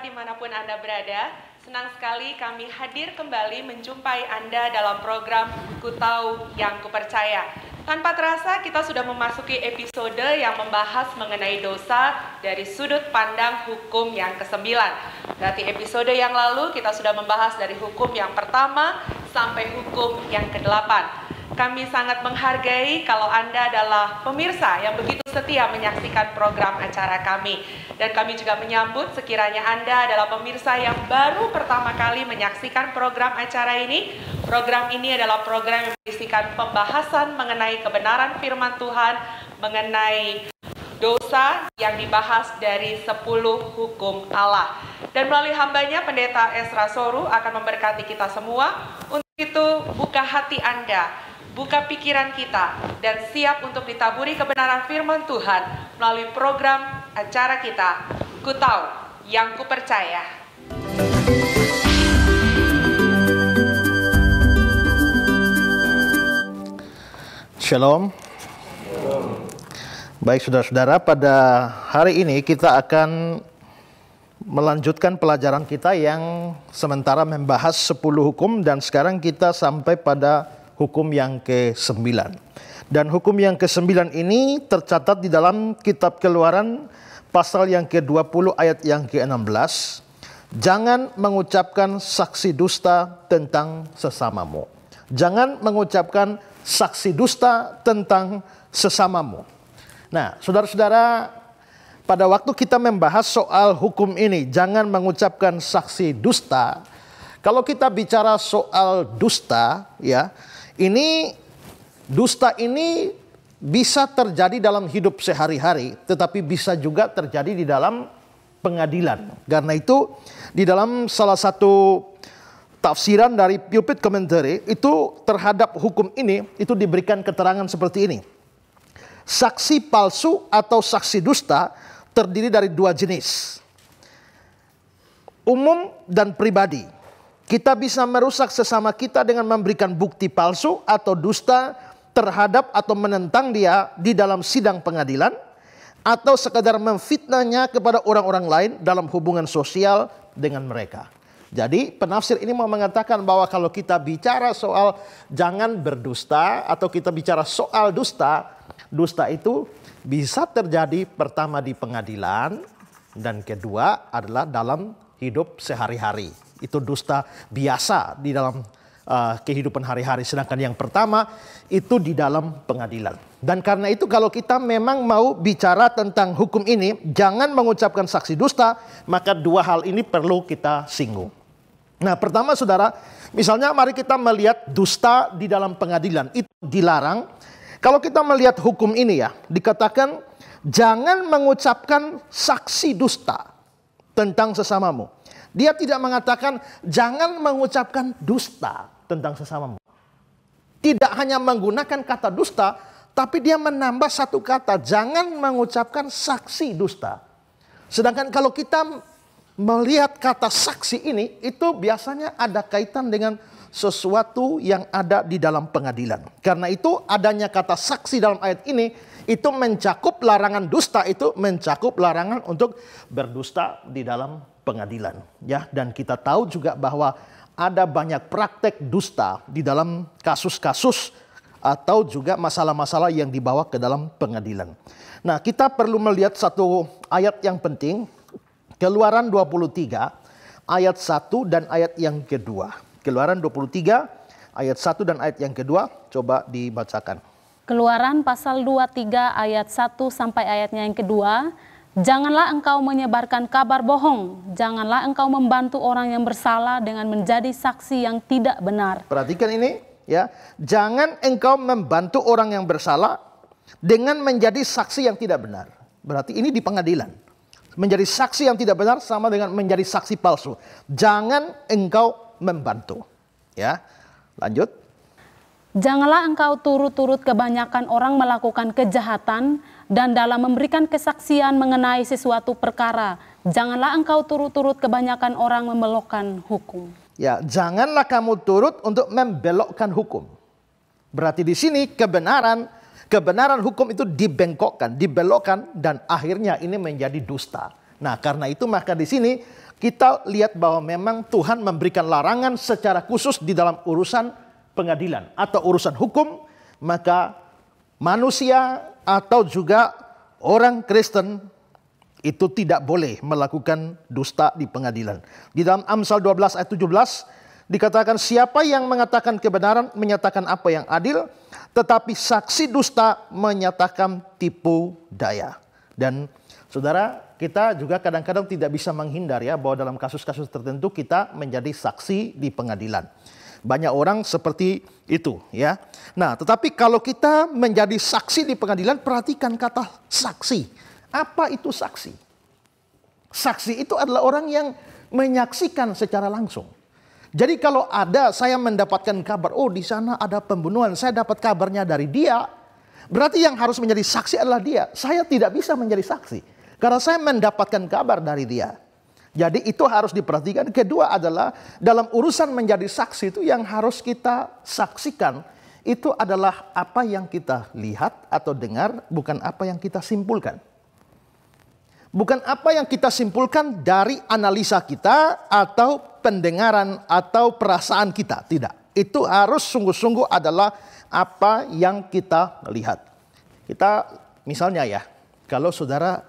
Dimanapun Anda berada, senang sekali kami hadir kembali menjumpai Anda dalam program Ku Tahu Yang Kupercaya. Tanpa terasa kita sudah memasuki episode yang membahas mengenai dosa dari sudut pandang hukum yang ke-9. Berarti episode yang lalu kita sudah membahas dari hukum yang pertama sampai hukum yang ke-8. Kami sangat menghargai kalau Anda adalah pemirsa yang begitu setia menyaksikan program acara kami. Dan kami juga menyambut sekiranya Anda adalah pemirsa yang baru pertama kali menyaksikan program acara ini. Program ini adalah program yang berisikan pembahasan mengenai kebenaran firman Tuhan, mengenai dosa yang dibahas dari 10 hukum Allah. Dan melalui hambanya Pendeta Esra Soru akan memberkati kita semua. Untuk itu buka hati Anda, buka pikiran kita, dan siap untuk ditaburi kebenaran firman Tuhan melalui program acara kita, Ku Tahu Yang Kupercaya. Shalom. Baik saudara-saudara, pada hari ini kita akan melanjutkan pelajaran kita yang sementara membahas 10 hukum, dan sekarang kita sampai pada hukum yang ke-9. Dan hukum yang ke-9 ini tercatat di dalam kitab Keluaran pasal yang ke-20 ayat yang ke-16. Jangan mengucapkan saksi dusta tentang sesamamu. Jangan mengucapkan saksi dusta tentang sesamamu. Nah, saudara-saudara, pada waktu kita membahas soal hukum ini, jangan mengucapkan saksi dusta. Kalau kita bicara soal dusta, ya, ini dusta ini bisa terjadi dalam hidup sehari-hari, tetapi bisa juga terjadi di dalam pengadilan. Karena itu, di dalam salah satu tafsiran dari Pulpit Commentary, itu terhadap hukum ini, itu diberikan keterangan seperti ini. Saksi palsu atau saksi dusta terdiri dari 2 jenis. Umum dan pribadi. Kita bisa merusak sesama kita dengan memberikan bukti palsu atau dusta terhadap atau menentang dia di dalam sidang pengadilan, atau sekadar memfitnahnya kepada orang-orang lain dalam hubungan sosial dengan mereka. Jadi penafsir ini mau mengatakan bahwa kalau kita bicara soal jangan berdusta, atau kita bicara soal dusta, dusta itu bisa terjadi pertama di pengadilan, dan kedua adalah dalam hidup sehari-hari. Itu dusta biasa di dalam kehidupan hari-hari. Sedangkan yang pertama itu di dalam pengadilan. Dan karena itu kalau kita memang mau bicara tentang hukum ini, jangan mengucapkan saksi dusta, maka 2 hal ini perlu kita singgung. Nah, pertama saudara, misalnya mari kita melihat dusta di dalam pengadilan. Itu dilarang. Kalau kita melihat hukum ini ya, dikatakan jangan mengucapkan saksi dusta tentang sesamamu. Dia tidak mengatakan jangan mengucapkan dusta tentang sesamamu. Tidak hanya menggunakan kata dusta, tapi dia menambah satu kata, jangan mengucapkan saksi dusta. Sedangkan kalau kita melihat kata saksi ini, itu biasanya ada kaitan dengan sesuatu yang ada di dalam pengadilan. Karena itu adanya kata saksi dalam ayat ini, itu mencakup larangan dusta, itu mencakup larangan untuk berdusta di dalam pengadilan. Ya, dan kita tahu juga bahwa ada banyak praktek dusta di dalam kasus-kasus atau juga masalah-masalah yang dibawa ke dalam pengadilan. Nah, kita perlu melihat satu ayat yang penting, Keluaran 23 ayat 1 dan ayat yang kedua. Keluaran 23 ayat 1 dan ayat yang kedua, coba dibacakan. Keluaran pasal 23 ayat 1 sampai ayatnya yang kedua. Janganlah engkau menyebarkan kabar bohong, janganlah engkau membantu orang yang bersalah dengan menjadi saksi yang tidak benar. Perhatikan ini ya, jangan engkau membantu orang yang bersalah dengan menjadi saksi yang tidak benar. Berarti ini di pengadilan. Menjadi saksi yang tidak benar sama dengan menjadi saksi palsu. Jangan engkau membantu. Ya, lanjut. Janganlah engkau turut-turut kebanyakan orang melakukan kejahatan dan dalam memberikan kesaksian mengenai sesuatu perkara. Janganlah engkau turut-turut kebanyakan orang membelokkan hukum. Ya, janganlah kamu turut untuk membelokkan hukum. Berarti di sini kebenaran hukum itu dibengkokkan, dibelokkan, dan akhirnya ini menjadi dusta. Nah, karena itu maka di sini kita lihat bahwa memang Tuhan memberikan larangan secara khusus di dalam urusan pengadilan atau urusan hukum, maka manusia atau juga orang Kristen itu tidak boleh melakukan dusta di pengadilan. Di dalam Amsal 12 ayat 17 dikatakan, siapa yang mengatakan kebenaran menyatakan apa yang adil, tetapi saksi dusta menyatakan tipu daya. Dan saudara, kita juga kadang-kadang tidak bisa menghindar ya bahwa dalam kasus-kasus tertentu kita menjadi saksi di pengadilan. Banyak orang seperti itu ya. Nah, tetapi kalau kita menjadi saksi di pengadilan, perhatikan kata saksi. Apa itu saksi? Saksi itu adalah orang yang menyaksikan secara langsung. Jadi kalau saya mendapatkan kabar, oh di sana ada pembunuhan, saya dapat kabarnya dari dia, berarti yang harus menjadi saksi adalah dia. Saya tidak bisa menjadi saksi karena saya mendapatkan kabar dari dia. Jadi itu harus diperhatikan. Kedua adalah dalam urusan menjadi saksi itu yang harus kita saksikan itu adalah apa yang kita lihat atau dengar, bukan apa yang kita simpulkan. Bukan apa yang kita simpulkan dari analisa kita atau pendengaran atau perasaan kita. Tidak. Itu harus sungguh-sungguh adalah apa yang kita lihat. Kita misalnya ya, kalau saudara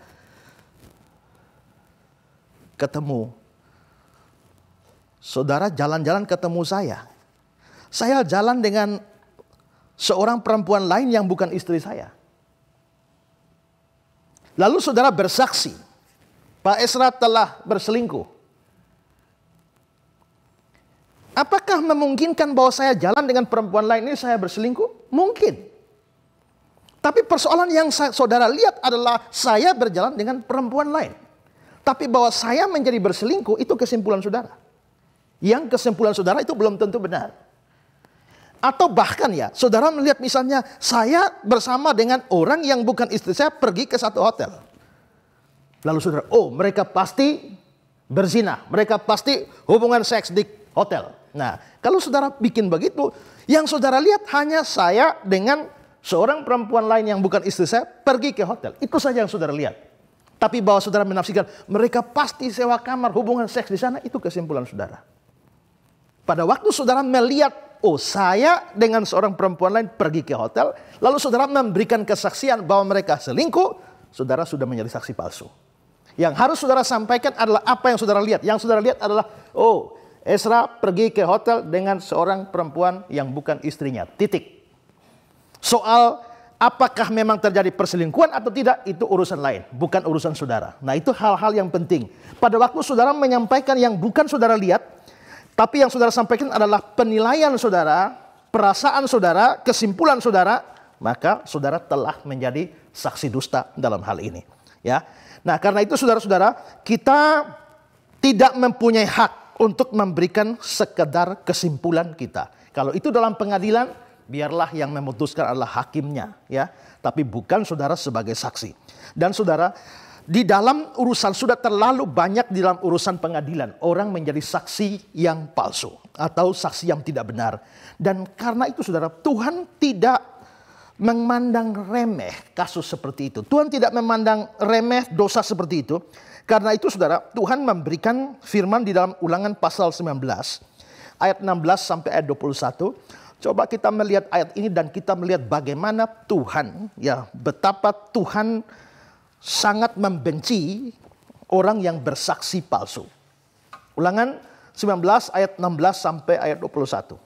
ketemu, saudara jalan-jalan ketemu saya jalan dengan seorang perempuan lain yang bukan istri saya. Lalu saudara bersaksi, Pak Esra telah berselingkuh. Apakah memungkinkan bahwa saya jalan dengan perempuan lain ini saya berselingkuh? Mungkin. Tapi persoalan yang saudara lihat adalah saya berjalan dengan perempuan lain. Tapi bahwa saya menjadi berselingkuh itu kesimpulan saudara. Yang kesimpulan saudara itu belum tentu benar. Atau bahkan ya, saudara melihat misalnya saya bersama dengan orang yang bukan istri saya pergi ke satu hotel. Lalu saudara, oh mereka pasti berzina, mereka pasti hubungan seks di hotel. Nah, kalau saudara bikin begitu, yang saudara lihat hanya saya dengan seorang perempuan lain yang bukan istri saya pergi ke hotel. Itu saja yang saudara lihat. Tapi bahwa saudara menafsirkan mereka pasti sewa kamar, hubungan seks di sana, itu kesimpulan saudara. Pada waktu saudara melihat, oh saya dengan seorang perempuan lain pergi ke hotel, lalu saudara memberikan kesaksian bahwa mereka selingkuh, saudara sudah menjadi saksi palsu. Yang harus saudara sampaikan adalah apa yang saudara lihat. Yang saudara lihat adalah, oh Esra pergi ke hotel dengan seorang perempuan yang bukan istrinya. Titik. Soal apakah memang terjadi perselingkuhan atau tidak, itu urusan lain, bukan urusan saudara. Nah itu hal-hal yang penting. Pada waktu saudara menyampaikan yang bukan saudara lihat, tapi yang saudara sampaikan adalah penilaian saudara, perasaan saudara, kesimpulan saudara, maka saudara telah menjadi saksi dusta dalam hal ini. Ya. Nah karena itu saudara-saudara, kita tidak mempunyai hak untuk memberikan sekedar kesimpulan kita. Kalau itu dalam pengadilan, biarlah yang memutuskan adalah hakimnya, ya. Tapi bukan saudara sebagai saksi. Dan saudara, di dalam urusan sudah terlalu banyak di dalam urusan pengadilan orang menjadi saksi yang palsu atau saksi yang tidak benar. Dan karena itu saudara, Tuhan tidak memandang remeh kasus seperti itu. Tuhan tidak memandang remeh dosa seperti itu. Karena itu saudara, Tuhan memberikan firman di dalam Ulangan pasal 19 ayat 16 sampai ayat 21. Coba kita melihat ayat ini dan kita melihat bagaimana Tuhan, ya, betapa Tuhan sangat membenci orang yang bersaksi palsu. Ulangan 19 ayat 16 sampai ayat 21.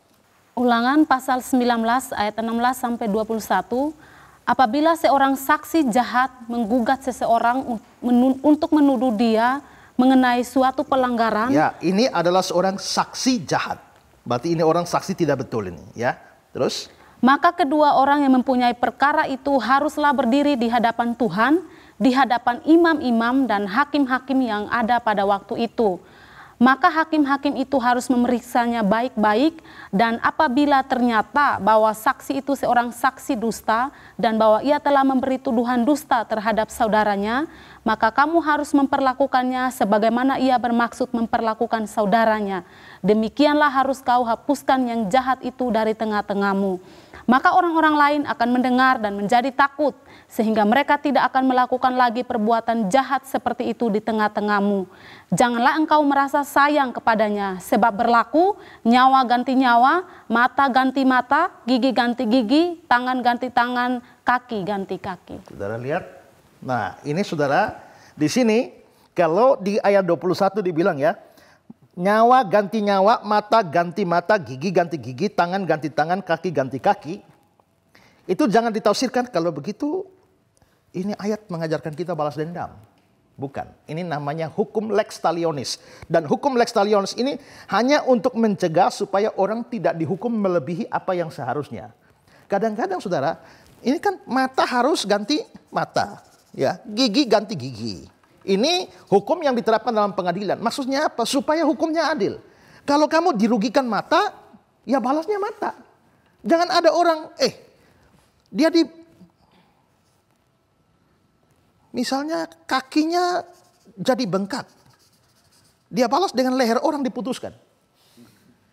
Ulangan pasal 19 ayat 16 sampai 21. Apabila seorang saksi jahat menggugat seseorang untuk menuduh dia mengenai suatu pelanggaran. Ya, ini adalah seorang saksi jahat. Berarti ini orang saksi tidak betul ini, ya. Terus Maka kedua orang yang mempunyai perkara itu haruslah berdiri di hadapan Tuhan, di hadapan imam-imam dan hakim-hakim yang ada pada waktu itu. Maka hakim-hakim itu harus memeriksanya baik-baik, dan apabila ternyata bahwa saksi itu seorang saksi dusta dan bahwa ia telah memberi tuduhan dusta terhadap saudaranya, maka kamu harus memperlakukannya sebagaimana ia bermaksud memperlakukan saudaranya. Demikianlah harus kau hapuskan yang jahat itu dari tengah-tengahmu. Maka orang-orang lain akan mendengar dan menjadi takut, sehingga mereka tidak akan melakukan lagi perbuatan jahat seperti itu di tengah-tengahmu. Janganlah engkau merasa sayang kepadanya, sebab berlaku nyawa ganti nyawa, mata ganti mata, gigi ganti gigi, tangan ganti tangan, kaki ganti kaki. Saudara lihat? Nah, ini saudara, di sini kalau di ayat 21 dibilang ya, nyawa ganti nyawa, mata ganti mata, gigi ganti gigi, tangan ganti tangan, kaki ganti kaki. Itu jangan ditafsirkan kalau begitu ini ayat mengajarkan kita balas dendam. Bukan, ini namanya hukum lex talionis. Dan hukum lex talionis ini hanya untuk mencegah supaya orang tidak dihukum melebihi apa yang seharusnya. Kadang-kadang saudara, ini kan mata harus ganti mata, ya, gigi ganti gigi. Ini hukum yang diterapkan dalam pengadilan. Maksudnya apa? Supaya hukumnya adil. Kalau kamu dirugikan mata, ya balasnya mata. Jangan ada orang, dia misalnya kakinya jadi bengkak. Dia balas dengan leher orang diputuskan.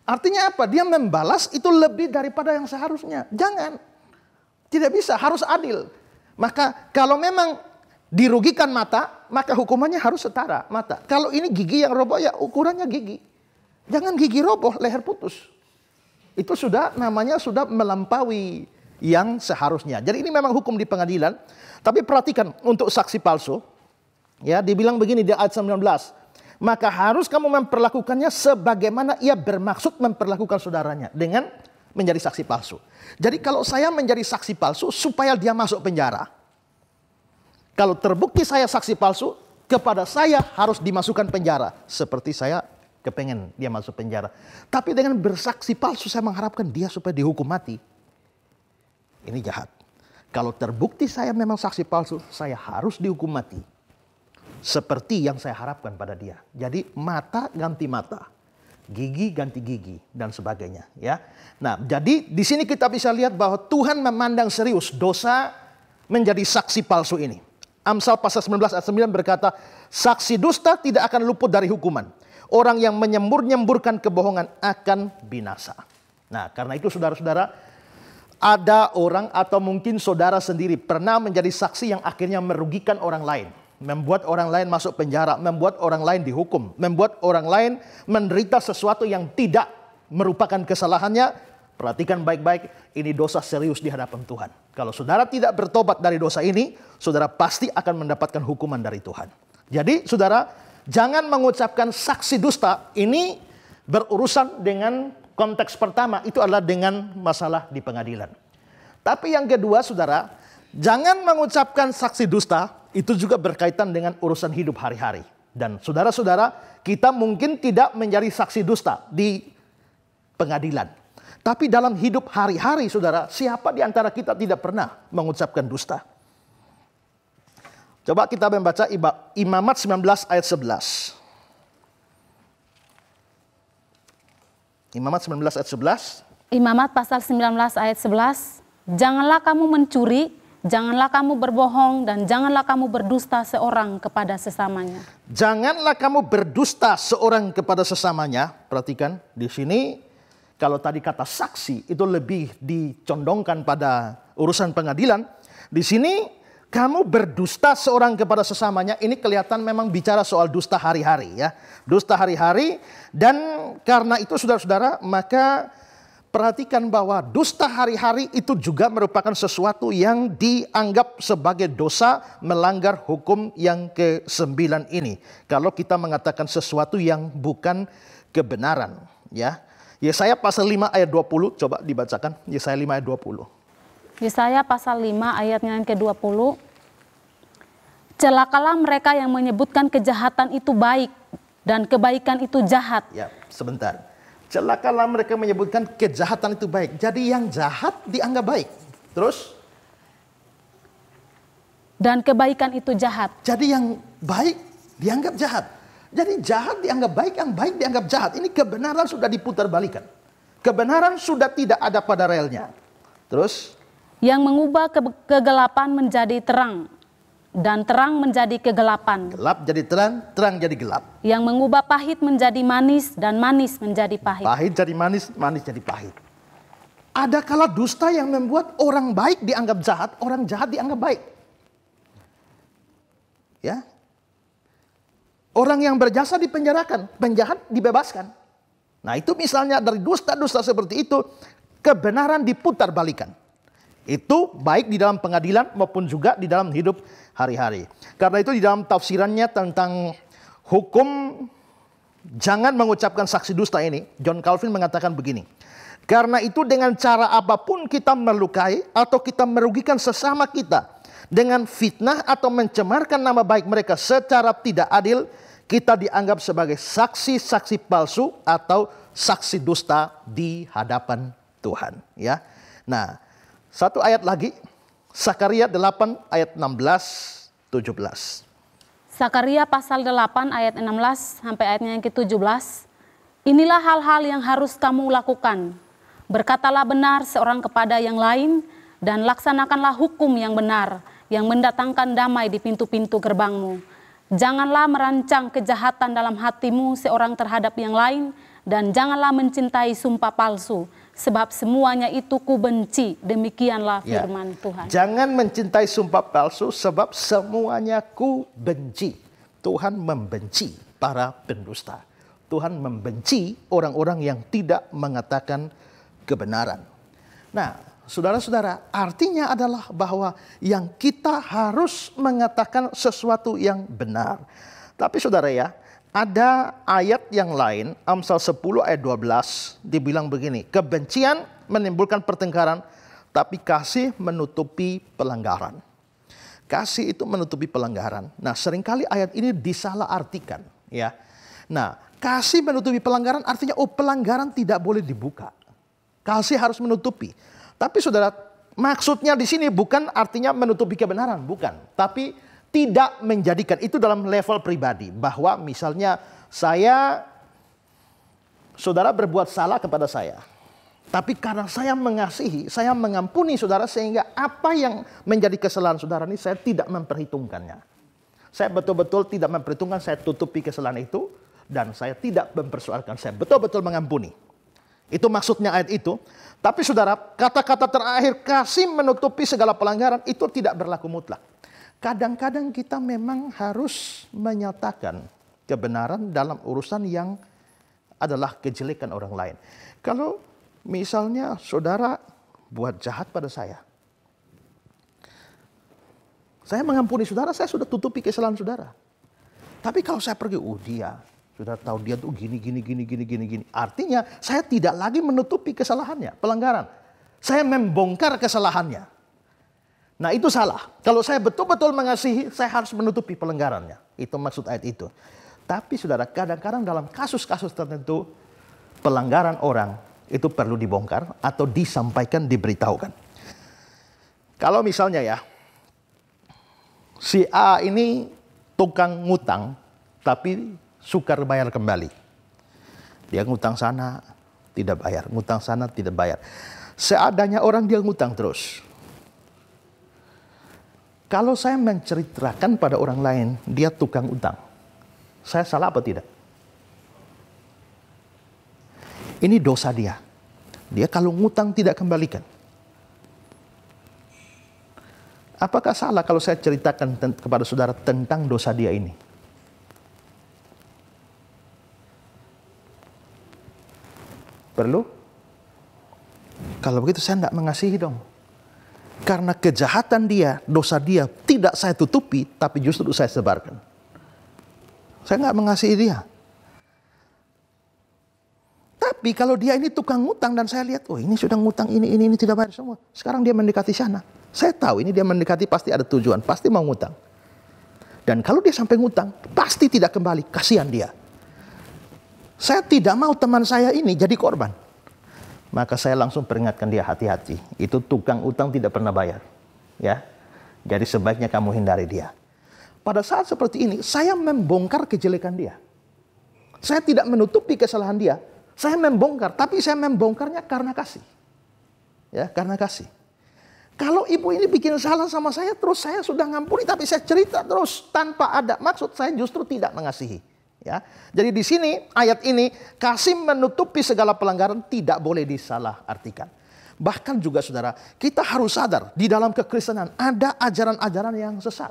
Artinya apa? Dia membalas itu lebih daripada yang seharusnya. Jangan. Tidak bisa, harus adil. Maka kalau memang dirugikan mata, maka hukumannya harus setara mata. Kalau ini gigi yang roboh, ya ukurannya gigi. Jangan gigi roboh, leher putus. Itu sudah namanya sudah melampaui yang seharusnya. Jadi ini memang hukum di pengadilan. Tapi perhatikan untuk saksi palsu, ya dibilang begini di ayat 19. Maka harus kamu memperlakukannya sebagaimana ia bermaksud memperlakukan saudaranya dengan menjadi saksi palsu. Jadi kalau saya menjadi saksi palsu supaya dia masuk penjara. Kalau terbukti saya saksi palsu, kepada saya harus dimasukkan penjara. Seperti saya kepengen dia masuk penjara. Tapi dengan bersaksi palsu saya mengharapkan dia supaya dihukum mati. Ini jahat. Kalau terbukti saya memang saksi palsu, saya harus dihukum mati. Seperti yang saya harapkan pada dia. Jadi mata ganti mata, gigi ganti gigi, dan sebagainya. Ya. Nah, jadi di sini kita bisa lihat bahwa Tuhan memandang serius dosa menjadi saksi palsu ini. Amsal pasal 19 ayat 9 berkata, saksi dusta tidak akan luput dari hukuman. Orang yang menyembur-nyemburkan kebohongan akan binasa. Nah, karena itu saudara-saudara, ada orang atau mungkin saudara sendiri pernah menjadi saksi yang akhirnya merugikan orang lain. Membuat orang lain masuk penjara, membuat orang lain dihukum, membuat orang lain menderita sesuatu yang tidak merupakan kesalahannya. Perhatikan baik-baik, ini dosa serius di hadapan Tuhan. Kalau saudara tidak bertobat dari dosa ini, saudara pasti akan mendapatkan hukuman dari Tuhan. Jadi saudara, jangan mengucapkan saksi dusta. Ini berurusan dengan konteks pertama, itu adalah dengan masalah di pengadilan. Tapi yang kedua saudara, jangan mengucapkan saksi dusta, itu juga berkaitan dengan urusan hidup hari-hari. Dan saudara-saudara, kita mungkin tidak menjadi saksi dusta di pengadilan. Tapi dalam hidup hari-hari saudara, siapa di antara kita tidak pernah mengucapkan dusta? Coba kita membaca Imamat 19 ayat 11. Imamat 19 ayat 11. Imamat pasal 19 ayat 11. Janganlah kamu mencuri, janganlah kamu berbohong, dan janganlah kamu berdusta seorang kepada sesamanya. Janganlah kamu berdusta seorang kepada sesamanya. Perhatikan di sini. Kalau tadi kata saksi itu lebih dicondongkan pada urusan pengadilan. Di sini kamu berdusta seorang kepada sesamanya. Ini kelihatan memang bicara soal dusta hari-hari ya. Dusta hari-hari. Dan karena itu saudara-saudara, maka perhatikan bahwa dusta hari-hari itu juga merupakan sesuatu yang dianggap sebagai dosa melanggar hukum yang ke-9 ini. Kalau kita mengatakan sesuatu yang bukan kebenaran ya. Yesaya pasal 5 ayat 20, coba dibacakan. Yesaya 5 ayat 20. Yesaya pasal 5 ayatnya yang ke-20. Celakalah mereka yang menyebutkan kejahatan itu baik dan kebaikan itu jahat. Ya, sebentar. Celakalah mereka menyebutkan kejahatan itu baik. Jadi yang jahat dianggap baik. Terus? Dan kebaikan itu jahat. Jadi yang baik dianggap jahat. Jadi jahat dianggap baik, yang baik dianggap jahat. Ini kebenaran sudah diputarbalikkan. Kebenaran sudah tidak ada pada relnya. Terus? Yang mengubah kegelapan menjadi terang. Dan terang menjadi kegelapan. Gelap jadi terang, terang jadi gelap. Yang mengubah pahit menjadi manis dan manis menjadi pahit. Pahit jadi manis, manis jadi pahit. Ada kala dusta yang membuat orang baik dianggap jahat, orang jahat dianggap baik. Ya. Orang yang berjasa dipenjarakan, penjahat dibebaskan. Nah, itu misalnya dari dusta-dusta seperti itu, kebenaran diputar balikan. Itu baik di dalam pengadilan maupun juga di dalam hidup hari-hari. Karena itu di dalam tafsirannya tentang hukum jangan mengucapkan saksi dusta ini, John Calvin mengatakan begini. Karena itu dengan cara apapun kita melukai atau kita merugikan sesama kita dengan fitnah atau mencemarkan nama baik mereka secara tidak adil, kita dianggap sebagai saksi-saksi palsu atau saksi dusta di hadapan Tuhan. Ya. Nah, satu ayat lagi, Sakaria 8 ayat 16-17. Sakaria pasal 8 ayat 16 sampai ayatnya yang ke-17. Inilah hal-hal yang harus kamu lakukan. Berkatalah benar seorang kepada yang lain dan laksanakanlah hukum yang benar yang mendatangkan damai di pintu-pintu gerbangmu. Janganlah merancang kejahatan dalam hatimu seorang terhadap yang lain dan janganlah mencintai sumpah palsu. Sebab semuanya itu ku benci, demikianlah firman Tuhan. Jangan mencintai sumpah palsu sebab semuanya ku benci. Tuhan membenci para pendusta. Tuhan membenci orang-orang yang tidak mengatakan kebenaran. Nah, saudara-saudara, artinya adalah bahwa yang kita harus mengatakan sesuatu yang benar. Tapi saudara ya, ada ayat yang lain, Amsal 10 ayat 12, dibilang begini, kebencian menimbulkan pertengkaran, tapi kasih menutupi pelanggaran. Kasih itu menutupi pelanggaran. Nah, seringkali ayat ini disalahartikan, ya. Nah, kasih menutupi pelanggaran artinya pelanggaran tidak boleh dibuka. Kasih harus menutupi. Tapi saudara, maksudnya di sini bukan artinya menutupi kebenaran, bukan. Tapi tidak menjadikan, itu dalam level pribadi. Bahwa misalnya saudara berbuat salah kepada saya. Tapi karena saya mengasihi, saya mengampuni saudara sehingga apa yang menjadi kesalahan saudara ini saya tidak memperhitungkannya. Saya betul-betul tidak memperhitungkan, saya tutupi kesalahan itu. Dan saya tidak mempersoalkan, saya betul-betul mengampuni. Itu maksudnya ayat itu. Tapi saudara, kata-kata terakhir kasih menutupi segala pelanggaran itu tidak berlaku mutlak. Kadang-kadang kita memang harus menyatakan kebenaran dalam urusan yang adalah kejelekan orang lain. Kalau misalnya saudara buat jahat pada saya mengampuni saudara, saya sudah tutupi kesalahan saudara. Tapi kalau saya pergi, dia sudah tahu dia tuh gini. Artinya saya tidak lagi menutupi kesalahannya, pelanggaran. Saya membongkar kesalahannya. Nah, itu salah. Kalau saya betul-betul mengasihi, saya harus menutupi pelanggarannya. Itu maksud ayat itu. Tapi saudara, kadang-kadang dalam kasus-kasus tertentu, pelanggaran orang itu perlu dibongkar atau disampaikan, diberitahukan. Kalau misalnya ya, si A ini tukang ngutang, tapi sukar bayar kembali. Dia ngutang sana, tidak bayar. Ngutang sana, tidak bayar. Seadanya orang dia ngutang terus. Kalau saya menceritakan pada orang lain, dia tukang utang. Saya salah apa tidak? Ini dosa dia. Dia kalau ngutang tidak kembalikan. Apakah salah kalau saya ceritakan kepada saudara tentang dosa dia ini? Perlu? Kalau begitu saya tidak mengasihi dong. Karena kejahatan dia, dosa dia tidak saya tutupi, tapi justru saya sebarkan. Saya nggak mengasihi dia. Tapi kalau dia ini tukang ngutang dan saya lihat, ini sudah ngutang ini tidak bayar semua. Sekarang dia mendekati sana. Saya tahu ini dia mendekati pasti ada tujuan, pasti mau ngutang. Dan kalau dia sampai ngutang, pasti tidak kembali, kasihan dia. Saya tidak mau teman saya ini jadi korban. Maka saya langsung peringatkan dia, hati-hati. Itu tukang utang tidak pernah bayar. Ya, jadi sebaiknya kamu hindari dia. Pada saat seperti ini, saya membongkar kejelekan dia. Saya tidak menutupi kesalahan dia. Saya membongkar, tapi saya membongkarnya karena kasih. Ya, karena kasih. Kalau ibu ini bikin salah sama saya, terus saya sudah ngampuni, tapi saya cerita terus tanpa ada maksud, saya justru tidak mengasihi. Ya, jadi di sini ayat ini kasih menutupi segala pelanggaran tidak boleh disalahartikan. Bahkan juga saudara, kita harus sadar di dalam kekristenan ada ajaran-ajaran yang sesat.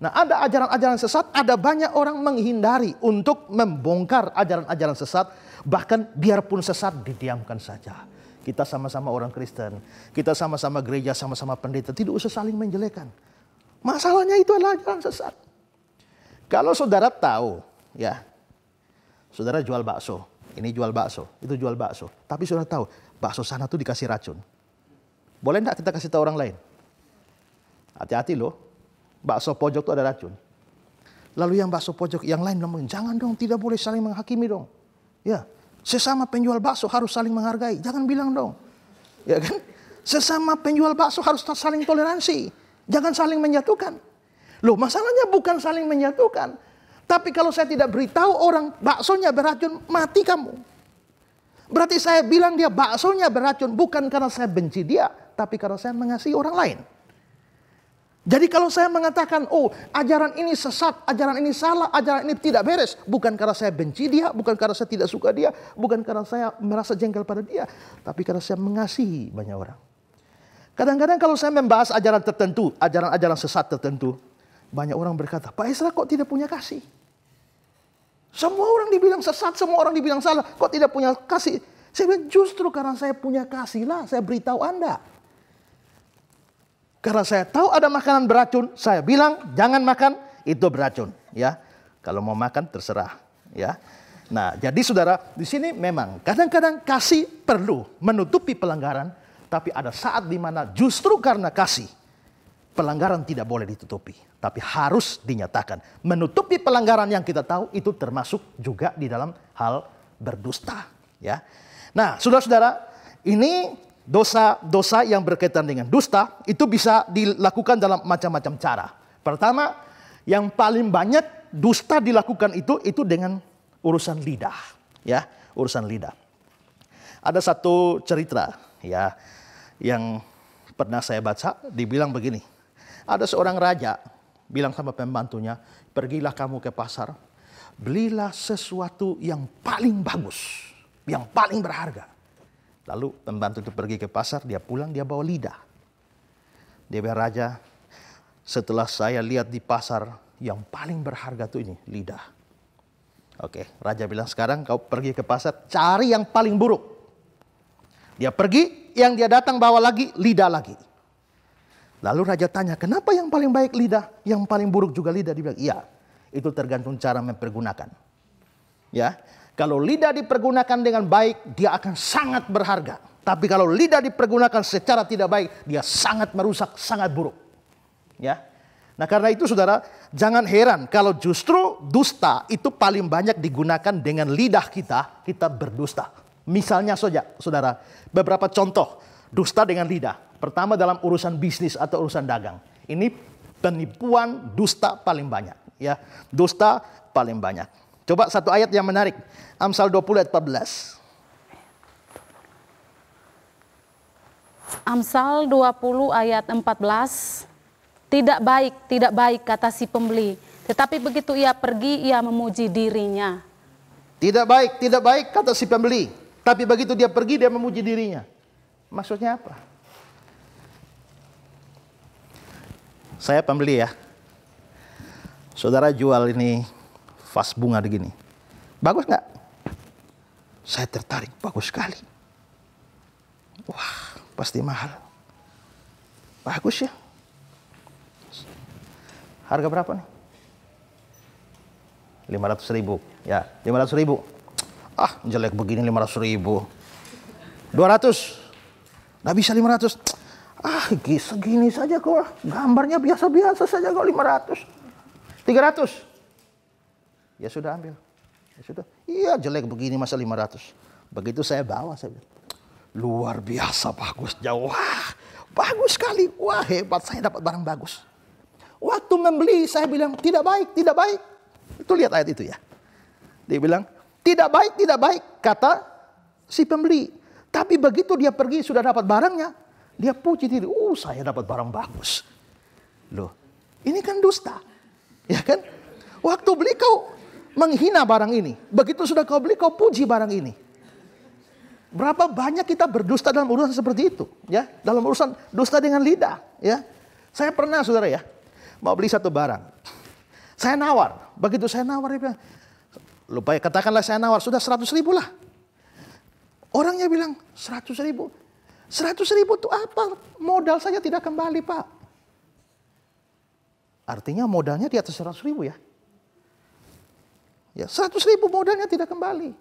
Nah, ada ajaran-ajaran sesat, ada banyak orang menghindari untuk membongkar ajaran-ajaran sesat, bahkan biarpun sesat didiamkan saja. Kita sama-sama orang Kristen, kita sama-sama gereja, sama-sama pendeta, tidak usah saling menjelekan. Masalahnya itu adalah ajaran sesat. Kalau saudara tahu, ya, saudara jual bakso, ini jual bakso, itu jual bakso, tapi saudara tahu bakso sana tuh dikasih racun. Boleh enggak kita kasih tahu orang lain? Hati-hati loh, bakso pojok tuh ada racun. Lalu yang bakso pojok yang lain bilang, jangan dong, tidak boleh saling menghakimi dong. Ya. Sesama penjual bakso harus saling menghargai. Jangan bilang dong. Ya kan? Sesama penjual bakso harus saling toleransi. Jangan saling menjatuhkan. Loh, masalahnya bukan saling menjatuhkan. Tapi kalau saya tidak beritahu orang baksonya beracun, mati kamu. Berarti saya bilang dia baksonya beracun bukan karena saya benci dia, tapi karena saya mengasihi orang lain. Jadi kalau saya mengatakan, oh ajaran ini sesat, ajaran ini salah, ajaran ini tidak beres. Bukan karena saya benci dia, bukan karena saya tidak suka dia, bukan karena saya merasa jengkel pada dia. Tapi karena saya mengasihi banyak orang. Kadang-kadang kalau saya membahas ajaran tertentu, ajaran-ajaran sesat tertentu, banyak orang berkata, Pak Ezra kok tidak punya kasih? Semua orang dibilang sesat, semua orang dibilang salah, kok tidak punya kasih? Saya bilang justru karena saya punya kasih lah, saya beritahu Anda. Karena saya tahu ada makanan beracun, saya bilang jangan makan, itu beracun. Ya, kalau mau makan terserah. Ya, nah jadi saudara di sini memang kadang-kadang kasih perlu menutupi pelanggaran, tapi ada saat di mana justru karena kasih pelanggaran tidak boleh ditutupi, tapi harus dinyatakan. Menutupi pelanggaran yang kita tahu itu termasuk juga di dalam hal berdusta. Ya, nah saudara-saudara ini. Dosa-dosa yang berkaitan dengan dusta itu bisa dilakukan dalam macam-macam cara. Pertama, yang paling banyak dusta dilakukan itu dengan urusan lidah, ya, urusan lidah. Ada satu cerita, ya, yang pernah saya baca, dibilang begini. Ada seorang raja bilang sama pembantunya, pergilah kamu ke pasar, belilah sesuatu yang paling bagus, yang paling berharga. Lalu pembantu itu pergi ke pasar, dia pulang, dia bawa lidah. Dia bilang, raja, setelah saya lihat di pasar, yang paling berharga itu ini, lidah. Oke, raja bilang, sekarang kau pergi ke pasar, cari yang paling buruk. Dia pergi, yang dia datang bawa lagi, lidah lagi. Lalu raja tanya, kenapa yang paling baik lidah, yang paling buruk juga lidah? Dia bilang, iya, itu tergantung cara mempergunakan. Ya. Kalau lidah dipergunakan dengan baik, dia akan sangat berharga. Tapi kalau lidah dipergunakan secara tidak baik, dia sangat merusak, sangat buruk. Ya. Nah karena itu saudara, jangan heran kalau justru dusta itu paling banyak digunakan dengan lidah kita berdusta. Misalnya saja saudara, beberapa contoh dusta dengan lidah. Pertama dalam urusan bisnis atau urusan dagang. Ini penipuan dusta paling banyak. Ya, dusta paling banyak. Coba satu ayat yang menarik. Amsal 20 ayat 14. Amsal 20 ayat 14. Tidak baik kata si pembeli. Tetapi begitu ia pergi, ia memuji dirinya. Tidak baik kata si pembeli. Tapi begitu dia pergi, dia memuji dirinya. Maksudnya apa? Saya pembeli ya. Saudara jual ini vas bunga begini. Bagus nggak? Saya tertarik, bagus sekali. Wah, pasti mahal. Bagus ya. Harga berapa nih? 500.000. Ya, 500.000. Ah, jelek begini 500.000. 200. Nggak bisa 500. Ah, segini saja kok. Gambarnya biasa-biasa saja kok 500. 300. Ya sudah ambil. Ya sudah, iya jelek begini masa 500. Begitu saya bawa, saya bilang, luar biasa bagus, jauh, wah bagus sekali, wah hebat, saya dapat barang bagus. Waktu membeli saya bilang tidak baik, tidak baik. Itu lihat ayat itu ya. Dia bilang tidak baik, kata si pembeli. Tapi begitu dia pergi sudah dapat barangnya, dia puji diri, saya dapat barang bagus. Loh, ini kan dusta, ya kan? Waktu beli kau menghina barang ini, begitu sudah kau beli kau puji barang ini. Berapa banyak kita berdusta dalam urusan seperti itu, ya? Dalam urusan dusta dengan lidah, ya. Saya pernah, saudara ya, mau beli satu barang. Saya nawar, begitu saya nawar dia bilang, lupa ya, katakanlah saya nawar sudah 100.000 lah. Orangnya bilang 100.000. 100.000 itu apa? Modal saja tidak kembali, Pak. Artinya modalnya di atas 100.000 ya. Ya, 100.000 modalnya tidak kembali.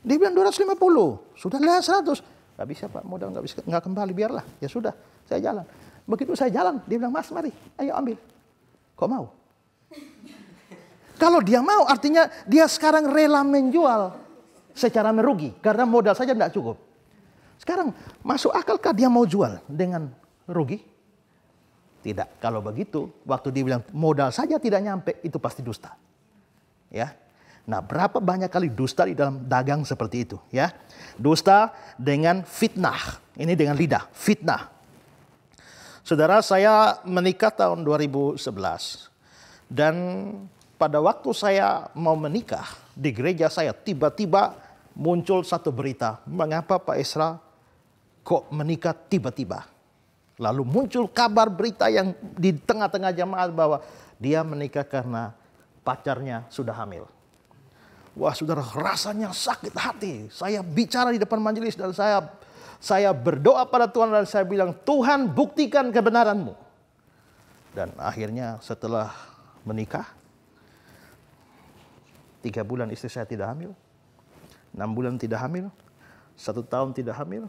Dia bilang 250, sudah lah 100. Gak bisa Pak, modal nggak kembali, biarlah. Ya sudah, saya jalan. Begitu saya jalan, dia bilang, Mas mari, ayo ambil. Kok mau? Kalau dia mau, artinya dia sekarang rela menjual secara merugi. Karena modal saja tidak cukup. Sekarang, masuk akalkah dia mau jual dengan rugi? Tidak. Kalau begitu, waktu dia bilang modal saja tidak nyampe, itu pasti dusta. Ya. Nah, berapa banyak kali dusta di dalam dagang seperti itu, ya? Dusta dengan fitnah. Ini dengan lidah, fitnah. Saudara, saya menikah tahun 2011. Dan pada waktu saya mau menikah, di gereja saya tiba-tiba muncul satu berita. Mengapa Pak Esra kok menikah tiba-tiba? Lalu muncul kabar berita yang di tengah-tengah jemaat bahwa dia menikah karena pacarnya sudah hamil. Wah saudara, rasanya sakit hati. Saya bicara di depan majelis dan saya berdoa pada Tuhan dan saya bilang, Tuhan buktikan kebenaran-Mu. Dan akhirnya setelah menikah, 3 bulan istri saya tidak hamil, 6 bulan tidak hamil, 1 tahun tidak hamil,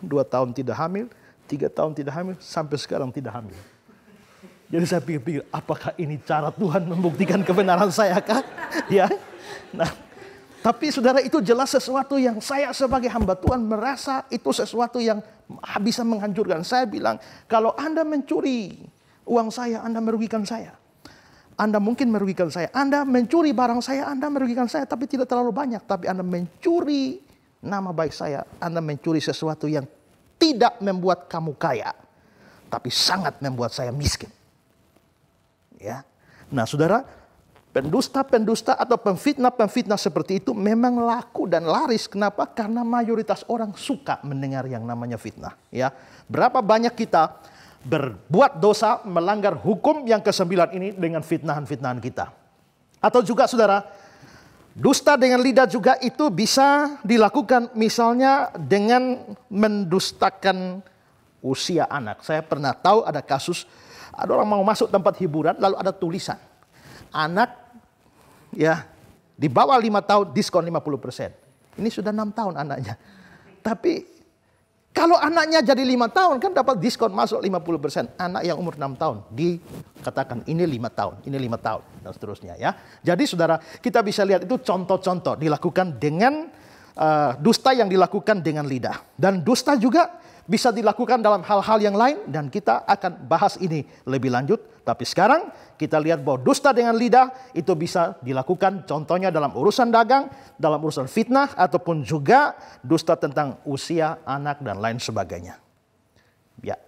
2 tahun tidak hamil, 3 tahun tidak hamil, sampai sekarang tidak hamil. Jadi saya pikir-pikir, apakah ini cara Tuhan membuktikan kebenaran saya kah? Ya. Nah, tapi saudara, itu jelas sesuatu yang saya sebagai hamba Tuhan merasa itu sesuatu yang bisa menghancurkan. Saya bilang, kalau Anda mencuri uang saya, Anda merugikan saya. Anda mungkin merugikan saya. Anda mencuri barang saya, Anda merugikan saya, tapi tidak terlalu banyak. Tapi Anda mencuri nama baik saya. Anda mencuri sesuatu yang tidak membuat kamu kaya, tapi sangat membuat saya miskin. Ya. Nah saudara, pendusta-pendusta atau pemfitnah-pemfitnah seperti itu memang laku dan laris. Kenapa? Karena mayoritas orang suka mendengar yang namanya fitnah. Ya. Berapa banyak kita berbuat dosa, melanggar hukum yang ke-9 ini dengan fitnahan-fitnahan kita. Atau juga saudara, dusta dengan lidah juga itu bisa dilakukan misalnya dengan mendustakan usia anak. Saya pernah tahu ada kasus, ada orang mau masuk tempat hiburan lalu ada tulisan, anak ya di bawah 5 tahun diskon 50%. Ini sudah 6 tahun anaknya. Tapi kalau anaknya jadi 5 tahun kan dapat diskon masuk 50%. Anak yang umur 6 tahun dikatakan ini 5 tahun, ini 5 tahun dan seterusnya ya. Jadi saudara, kita bisa lihat itu contoh-contoh dilakukan dengan dusta yang dilakukan dengan lidah. Dan dusta juga bisa dilakukan dalam hal-hal yang lain dan kita akan bahas ini lebih lanjut. Tapi sekarang kita lihat bahwa dusta dengan lidah itu bisa dilakukan contohnya dalam urusan dagang, dalam urusan fitnah, ataupun juga dusta tentang usia anak dan lain sebagainya. Ya.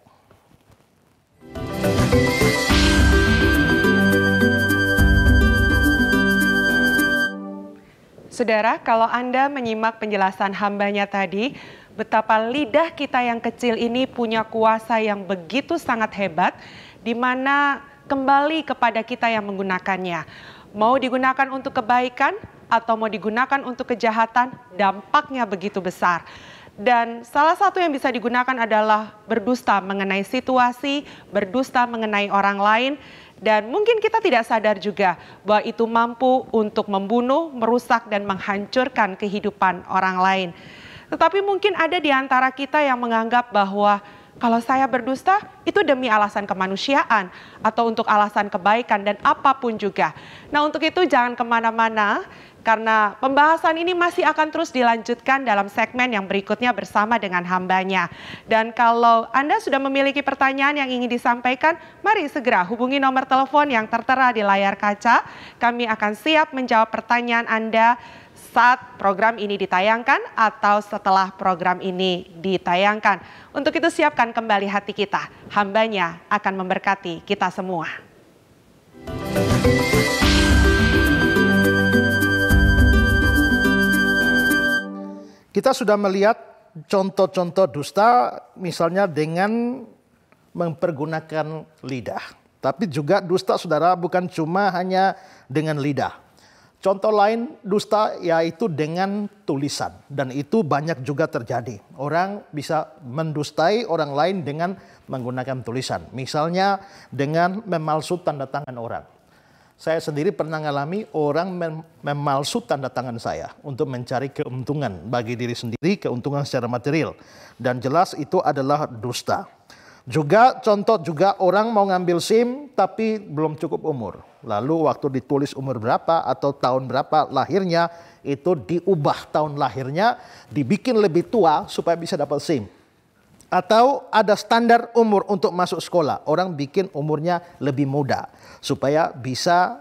Saudara, kalau Anda menyimak penjelasan hambanya tadi, betapa lidah kita yang kecil ini punya kuasa yang begitu sangat hebat, di mana kembali kepada kita yang menggunakannya. Mau digunakan untuk kebaikan atau mau digunakan untuk kejahatan, dampaknya begitu besar. Dan salah satu yang bisa digunakan adalah berdusta mengenai situasi, berdusta mengenai orang lain, dan mungkin kita tidak sadar juga bahwa itu mampu untuk membunuh, merusak, dan menghancurkan kehidupan orang lain. Tetapi mungkin ada di antara kita yang menganggap bahwa kalau saya berdusta itu demi alasan kemanusiaan atau untuk alasan kebaikan dan apapun juga. Nah untuk itu jangan kemana-mana, karena pembahasan ini masih akan terus dilanjutkan dalam segmen yang berikutnya bersama dengan hambanya. Dan kalau Anda sudah memiliki pertanyaan yang ingin disampaikan, mari segera hubungi nomor telepon yang tertera di layar kaca. Kami akan siap menjawab pertanyaan Anda saat program ini ditayangkan atau setelah program ini ditayangkan. Untuk itu siapkan kembali hati kita, hambanya akan memberkati kita semua. Kita sudah melihat contoh-contoh dusta misalnya dengan mempergunakan lidah. Tapi juga dusta saudara bukan cuma hanya dengan lidah. Contoh lain dusta yaitu dengan tulisan. Dan itu banyak juga terjadi. Orang bisa mendustai orang lain dengan menggunakan tulisan. Misalnya dengan memalsu tanda tangan orang. Saya sendiri pernah mengalami orang memalsu tanda tangan saya untuk mencari keuntungan bagi diri sendiri, keuntungan secara material. Dan jelas itu adalah dusta. Juga contoh juga orang mau ngambil SIM tapi belum cukup umur. Lalu waktu ditulis umur berapa atau tahun berapa lahirnya, itu diubah tahun lahirnya, dibikin lebih tua supaya bisa dapat SIM. Atau ada standar umur untuk masuk sekolah. Orang bikin umurnya lebih muda supaya bisa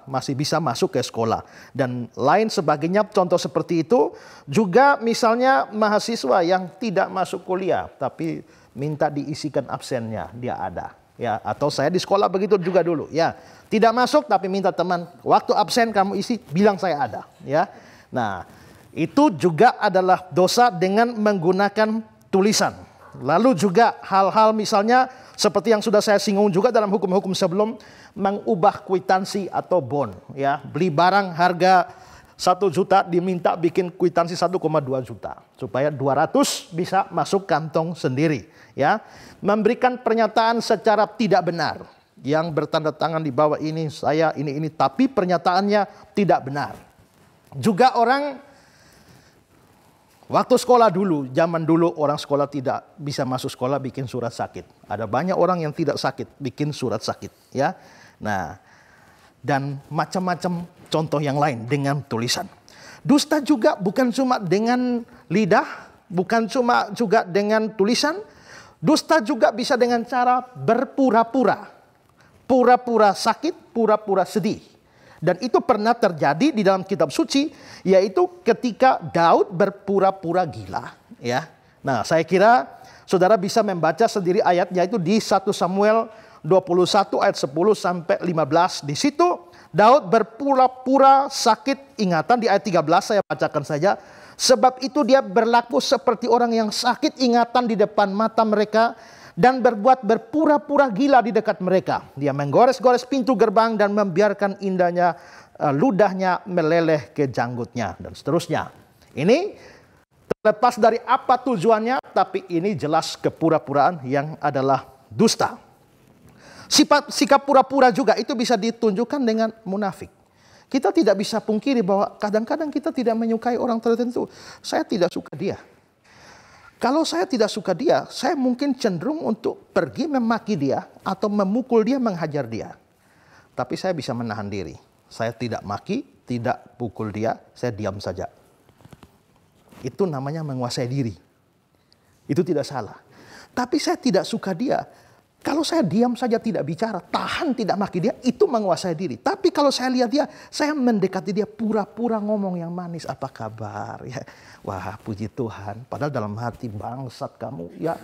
masih bisa masuk ke sekolah. Dan lain sebagainya contoh seperti itu. Juga misalnya mahasiswa yang tidak masuk kuliah tapi minta diisikan absennya, dia ada. Ya, atau saya di sekolah begitu juga dulu. Ya, tidak masuk tapi minta teman, waktu absen kamu isi, bilang saya ada. Ya, nah itu juga adalah dosa dengan menggunakan tulisan. Lalu juga hal-hal misalnya seperti yang sudah saya singgung juga dalam hukum-hukum sebelum, mengubah kwitansi atau bond. Ya, beli barang harga 1 juta diminta bikin kwitansi 1,2 juta supaya 200 bisa masuk kantong sendiri. Ya, memberikan pernyataan secara tidak benar yang bertanda tangan di bawah ini saya ini tapi pernyataannya tidak benar. Juga orang waktu sekolah dulu, zaman dulu orang sekolah tidak bisa masuk sekolah bikin surat sakit. Ada banyak orang yang tidak sakit bikin surat sakit, ya. Nah, dan macam-macam contoh yang lain dengan tulisan. Dusta juga bukan cuma dengan lidah, bukan cuma juga dengan tulisan. Dusta juga bisa dengan cara berpura-pura. Pura-pura sakit, pura-pura sedih. Dan itu pernah terjadi di dalam kitab suci, yaitu ketika Daud berpura-pura gila. Ya, nah saya kira saudara bisa membaca sendiri ayatnya itu di 1 Samuel 21 ayat 10 sampai 15. Di situ Daud berpura-pura sakit ingatan, di ayat 13 saya bacakan saja. Sebab itu dia berlaku seperti orang yang sakit ingatan di depan mata mereka, dan berbuat berpura-pura gila di dekat mereka. Dia menggores-gores pintu gerbang dan membiarkan indahnya ludahnya meleleh ke janggutnya, dan seterusnya. Ini terlepas dari apa tujuannya, tapi ini jelas kepura-puraan yang adalah dusta. Sikap pura-pura juga itu bisa ditunjukkan dengan munafik. Kita tidak bisa pungkiri bahwa kadang-kadang kita tidak menyukai orang tertentu. Saya tidak suka dia. Kalau saya tidak suka dia, saya mungkin cenderung untuk pergi memaki dia atau memukul dia, menghajar dia. Tapi saya bisa menahan diri. Saya tidak maki, tidak pukul dia, saya diam saja. Itu namanya menguasai diri. Itu tidak salah. Tapi saya tidak suka dia. Kalau saya diam saja tidak bicara, tahan tidak maki dia, itu menguasai diri. Tapi kalau saya lihat dia, saya mendekati dia, pura-pura ngomong yang manis, apa kabar? Ya, wah puji Tuhan. Padahal dalam hati, bangsat kamu. Ya,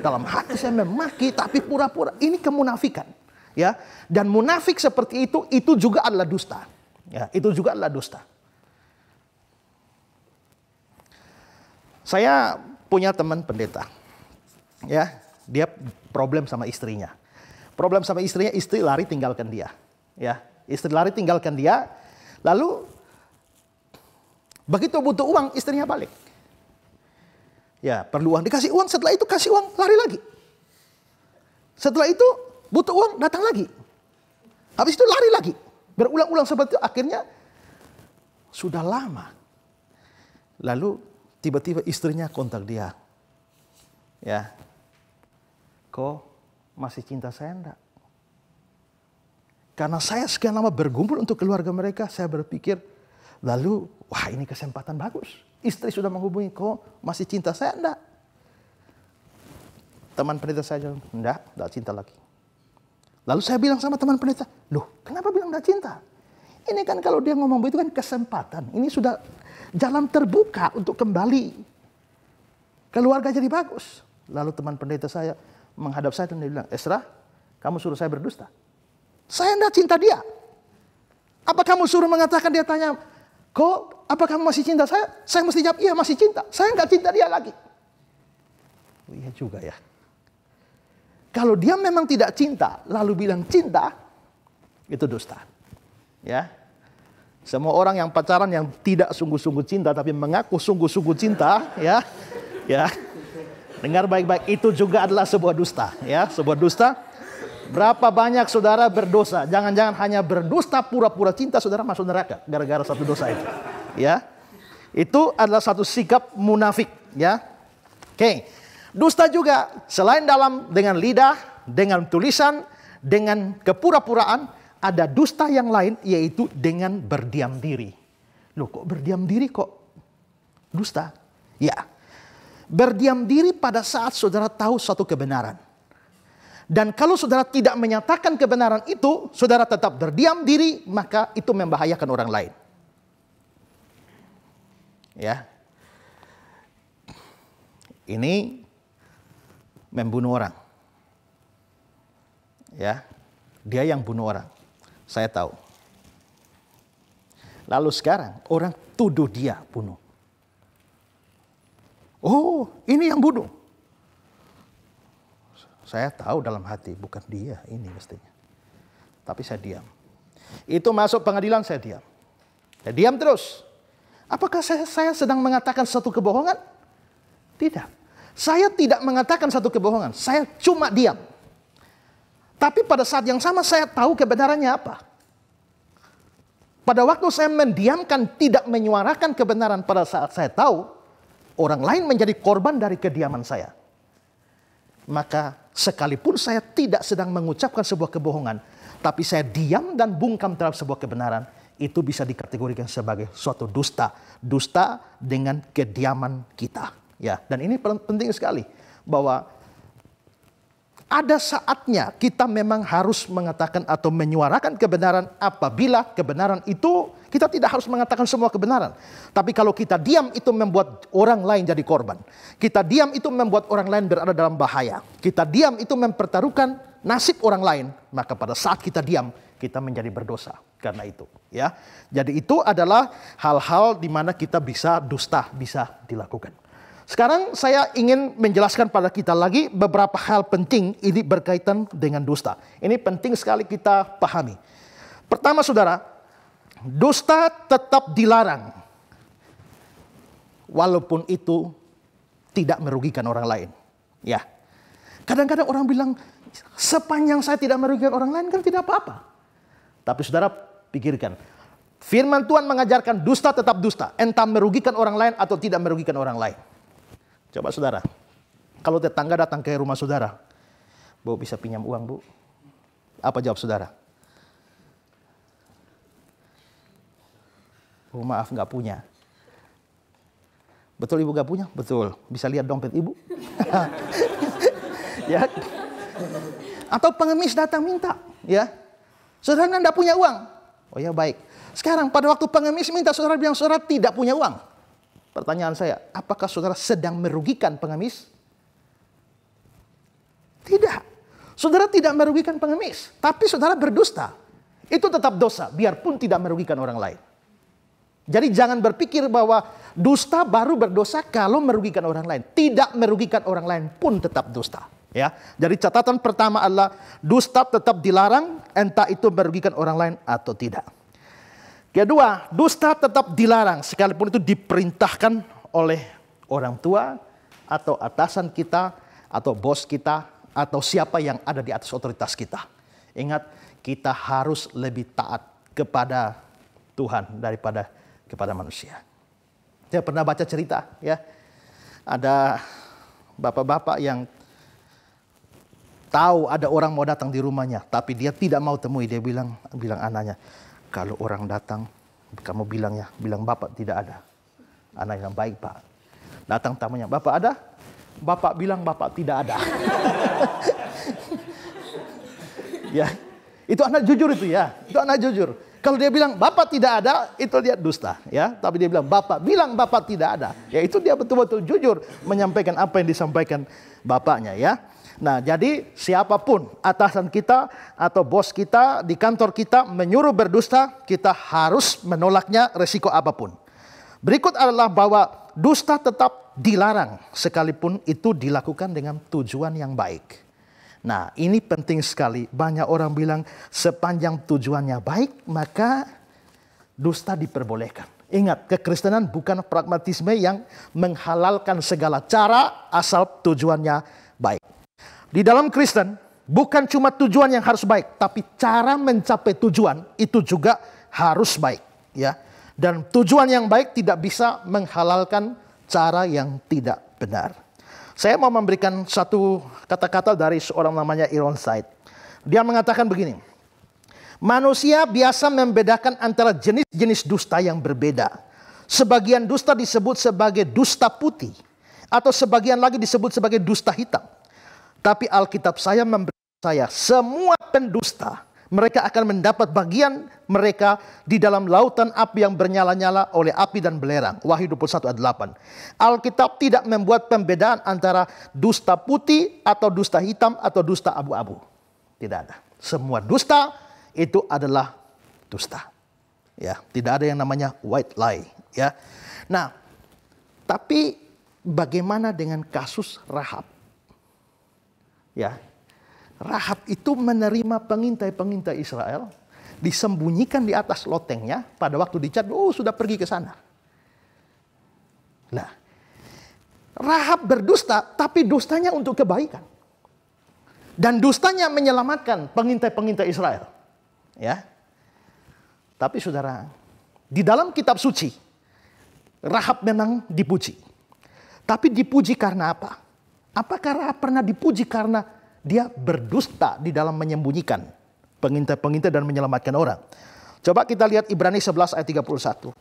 dalam hati saya memaki, tapi pura-pura. Ini kemunafikan. Ya, dan munafik seperti itu juga adalah dusta. Ya, itu juga adalah dusta. Saya punya teman pendeta. Ya. Dia problem sama istrinya. Problem sama istrinya, istri lari tinggalkan dia. Ya, istri lari tinggalkan dia. Lalu begitu butuh uang, istrinya balik. Ya, perlu uang, dikasih uang, setelah itu kasih uang, lari lagi. Setelah itu butuh uang, datang lagi. Habis itu lari lagi. Berulang-ulang seperti itu, akhirnya sudah lama. Lalu tiba-tiba istrinya kontak dia. Ya. Kok masih cinta saya enggak? Karena saya sekian lama bergumul untuk keluarga mereka, saya berpikir Lalu, wah ini kesempatan bagus. Istri sudah menghubungi, kok masih cinta saya? Enggak. Teman pendeta saya, enggak cinta lagi. Lalu saya bilang sama teman pendeta, loh kenapa bilang enggak cinta? Ini kan kalau dia ngomong begitu kan kesempatan. Ini sudah jalan terbuka untuk kembali. Keluarga jadi bagus. Lalu teman pendeta saya menghadap saya dan dia bilang, Esra, kamu suruh saya berdusta? Saya enggak cinta dia. Apa kamu suruh mengatakan, dia tanya, kok apa kamu masih cinta saya? Saya mesti jawab, iya masih cinta. Saya enggak cinta dia lagi. Oh, iya juga ya. Kalau dia memang tidak cinta, lalu bilang cinta, itu dusta. Ya, semua orang yang pacaran yang tidak sungguh-sungguh cinta tapi mengaku sungguh-sungguh cinta, ya, dengar baik-baik, itu juga adalah sebuah dusta, ya, sebuah dusta. Berapa banyak saudara berdosa? Jangan-jangan hanya berdusta pura-pura cinta, saudara masuk neraka gara-gara satu dosa itu, ya. Itu adalah satu sikap munafik, ya. Oke, dusta juga selain dengan lidah, dengan tulisan, dengan kepura-puraan. Ada dusta yang lain, yaitu dengan berdiam diri. Loh kok berdiam diri kok dusta? Ya, berdiam diri pada saat saudara tahu suatu kebenaran. Dan kalau saudara tidak menyatakan kebenaran itu, saudara tetap berdiam diri, maka itu membahayakan orang lain. Ya, ini membunuh orang. Ya, dia yang bunuh orang. Saya tahu. Lalu sekarang orang tuduh dia bunuh. Oh, ini yang bunuh. Saya tahu dalam hati bukan dia ini mestinya. Tapi saya diam. Itu masuk pengadilan saya diam. Saya diam terus. Apakah saya sedang mengatakan satu kebohongan? Tidak. Saya tidak mengatakan satu kebohongan. Saya cuma diam. Tapi pada saat yang sama saya tahu kebenarannya apa. Pada waktu saya mendiamkan, tidak menyuarakan kebenaran, pada saat saya tahu orang lain menjadi korban dari kediaman saya. Maka sekalipun saya tidak sedang mengucapkan sebuah kebohongan, tapi saya diam dan bungkam terhadap sebuah kebenaran, itu bisa dikategorikan sebagai suatu dusta. Dusta dengan kediaman kita. Ya, dan ini penting sekali bahwa ada saatnya kita memang harus mengatakan atau menyuarakan kebenaran apabila kebenaran itu kita tidak harus mengatakan semua kebenaran. Tapi kalau kita diam itu membuat orang lain jadi korban. Kita diam itu membuat orang lain berada dalam bahaya. Kita diam itu mempertaruhkan nasib orang lain. Maka pada saat kita diam, kita menjadi berdosa karena itu. Ya, jadi itu adalah hal-hal di mana kita bisa dusta bisa dilakukan. Sekarang saya ingin menjelaskan pada kita lagi beberapa hal penting ini berkaitan dengan dusta. Ini penting sekali kita pahami. Pertama saudara, dusta tetap dilarang. Walaupun itu tidak merugikan orang lain. Ya, kadang-kadang orang bilang, sepanjang saya tidak merugikan orang lain kan tidak apa-apa. Tapi saudara pikirkan, firman Tuhan mengajarkan dusta tetap dusta. Entah merugikan orang lain atau tidak merugikan orang lain. Coba saudara, kalau tetangga datang ke rumah saudara, Bu bisa pinjam uang Bu? Apa jawab saudara? Oh maaf nggak punya. Betul ibu nggak punya? Betul. Bisa lihat dompet ibu? Ya. Atau pengemis datang minta, ya. Saudara nggak punya uang. Oh ya baik. Sekarang pada waktu pengemis minta, saudara bilang saudara tidak punya uang. Pertanyaan saya, apakah saudara sedang merugikan pengemis? Tidak. Saudara tidak merugikan pengemis, tapi saudara berdusta. Itu tetap dosa, biarpun tidak merugikan orang lain. Jadi jangan berpikir bahwa dusta baru berdosa kalau merugikan orang lain. Tidak merugikan orang lain pun tetap dusta. Ya, jadi catatan pertama adalah dusta tetap dilarang, entah itu merugikan orang lain atau tidak. Kedua, dusta tetap dilarang sekalipun itu diperintahkan oleh orang tua atau atasan kita atau bos kita atau siapa yang ada di atas otoritas kita. Ingat, kita harus lebih taat kepada Tuhan daripada kepada manusia. Saya pernah baca cerita, ya, ada bapak-bapak yang tahu ada orang mau datang di rumahnya, tapi dia tidak mau temui. Dia bilang anaknya, kalau orang datang, Kamu bilang Bapak tidak ada. Anak yang baik, Pak. Datang tamunya, Bapak ada? Bapak bilang Bapak tidak ada. Ya, itu anak jujur itu ya. Itu anak jujur. Kalau dia bilang Bapak tidak ada, itu dia dusta, ya. Tapi dia bilang Bapak tidak ada. Ya, itu dia betul-betul jujur menyampaikan apa yang disampaikan bapaknya, ya. Nah, jadi siapapun atasan kita atau bos kita di kantor kita menyuruh berdusta, kita harus menolaknya resiko apapun. Berikut adalah bahwa dusta tetap dilarang sekalipun itu dilakukan dengan tujuan yang baik. Nah, ini penting sekali. Banyak orang bilang sepanjang tujuannya baik, maka dusta diperbolehkan. Ingat, kekristenan bukan pragmatisme yang menghalalkan segala cara asal tujuannya baik. Di dalam Kristen, bukan cuma tujuan yang harus baik, tapi cara mencapai tujuan itu juga harus baik. Ya. Dan tujuan yang baik tidak bisa menghalalkan cara yang tidak benar. Saya mau memberikan satu kata-kata dari seorang namanya Ironside. Dia mengatakan begini. Manusia biasa membedakan antara jenis-jenis dusta yang berbeda. Sebagian dusta disebut sebagai dusta putih. Atau sebagian lagi disebut sebagai dusta hitam. Tapi Alkitab saya memberi saya semua pendusta. Mereka akan mendapat bagian mereka di dalam lautan api yang bernyala-nyala oleh api dan belerang. Wahyu 21 ayat 8. Alkitab tidak membuat pembedaan antara dusta putih atau dusta hitam atau dusta abu-abu. Tidak ada. Semua dusta itu adalah dusta. Ya, tidak ada yang namanya white lie. Ya. Nah, tapi bagaimana dengan kasus Rahab? Ya. Rahab itu menerima pengintai-pengintai Israel, disembunyikan di atas lotengnya, pada waktu dicari, sudah pergi ke sana. Nah, Rahab berdusta, tapi dustanya untuk kebaikan. Dan dustanya menyelamatkan pengintai-pengintai Israel. Ya. Tapi saudara, di dalam kitab suci, Rahab memang dipuji. Tapi dipuji karena apa? Apakah Rahab pernah dipuji karena dia berdusta di dalam menyembunyikan pengintai-pengintai dan menyelamatkan orang? Coba kita lihat Ibrani 11 ayat 31.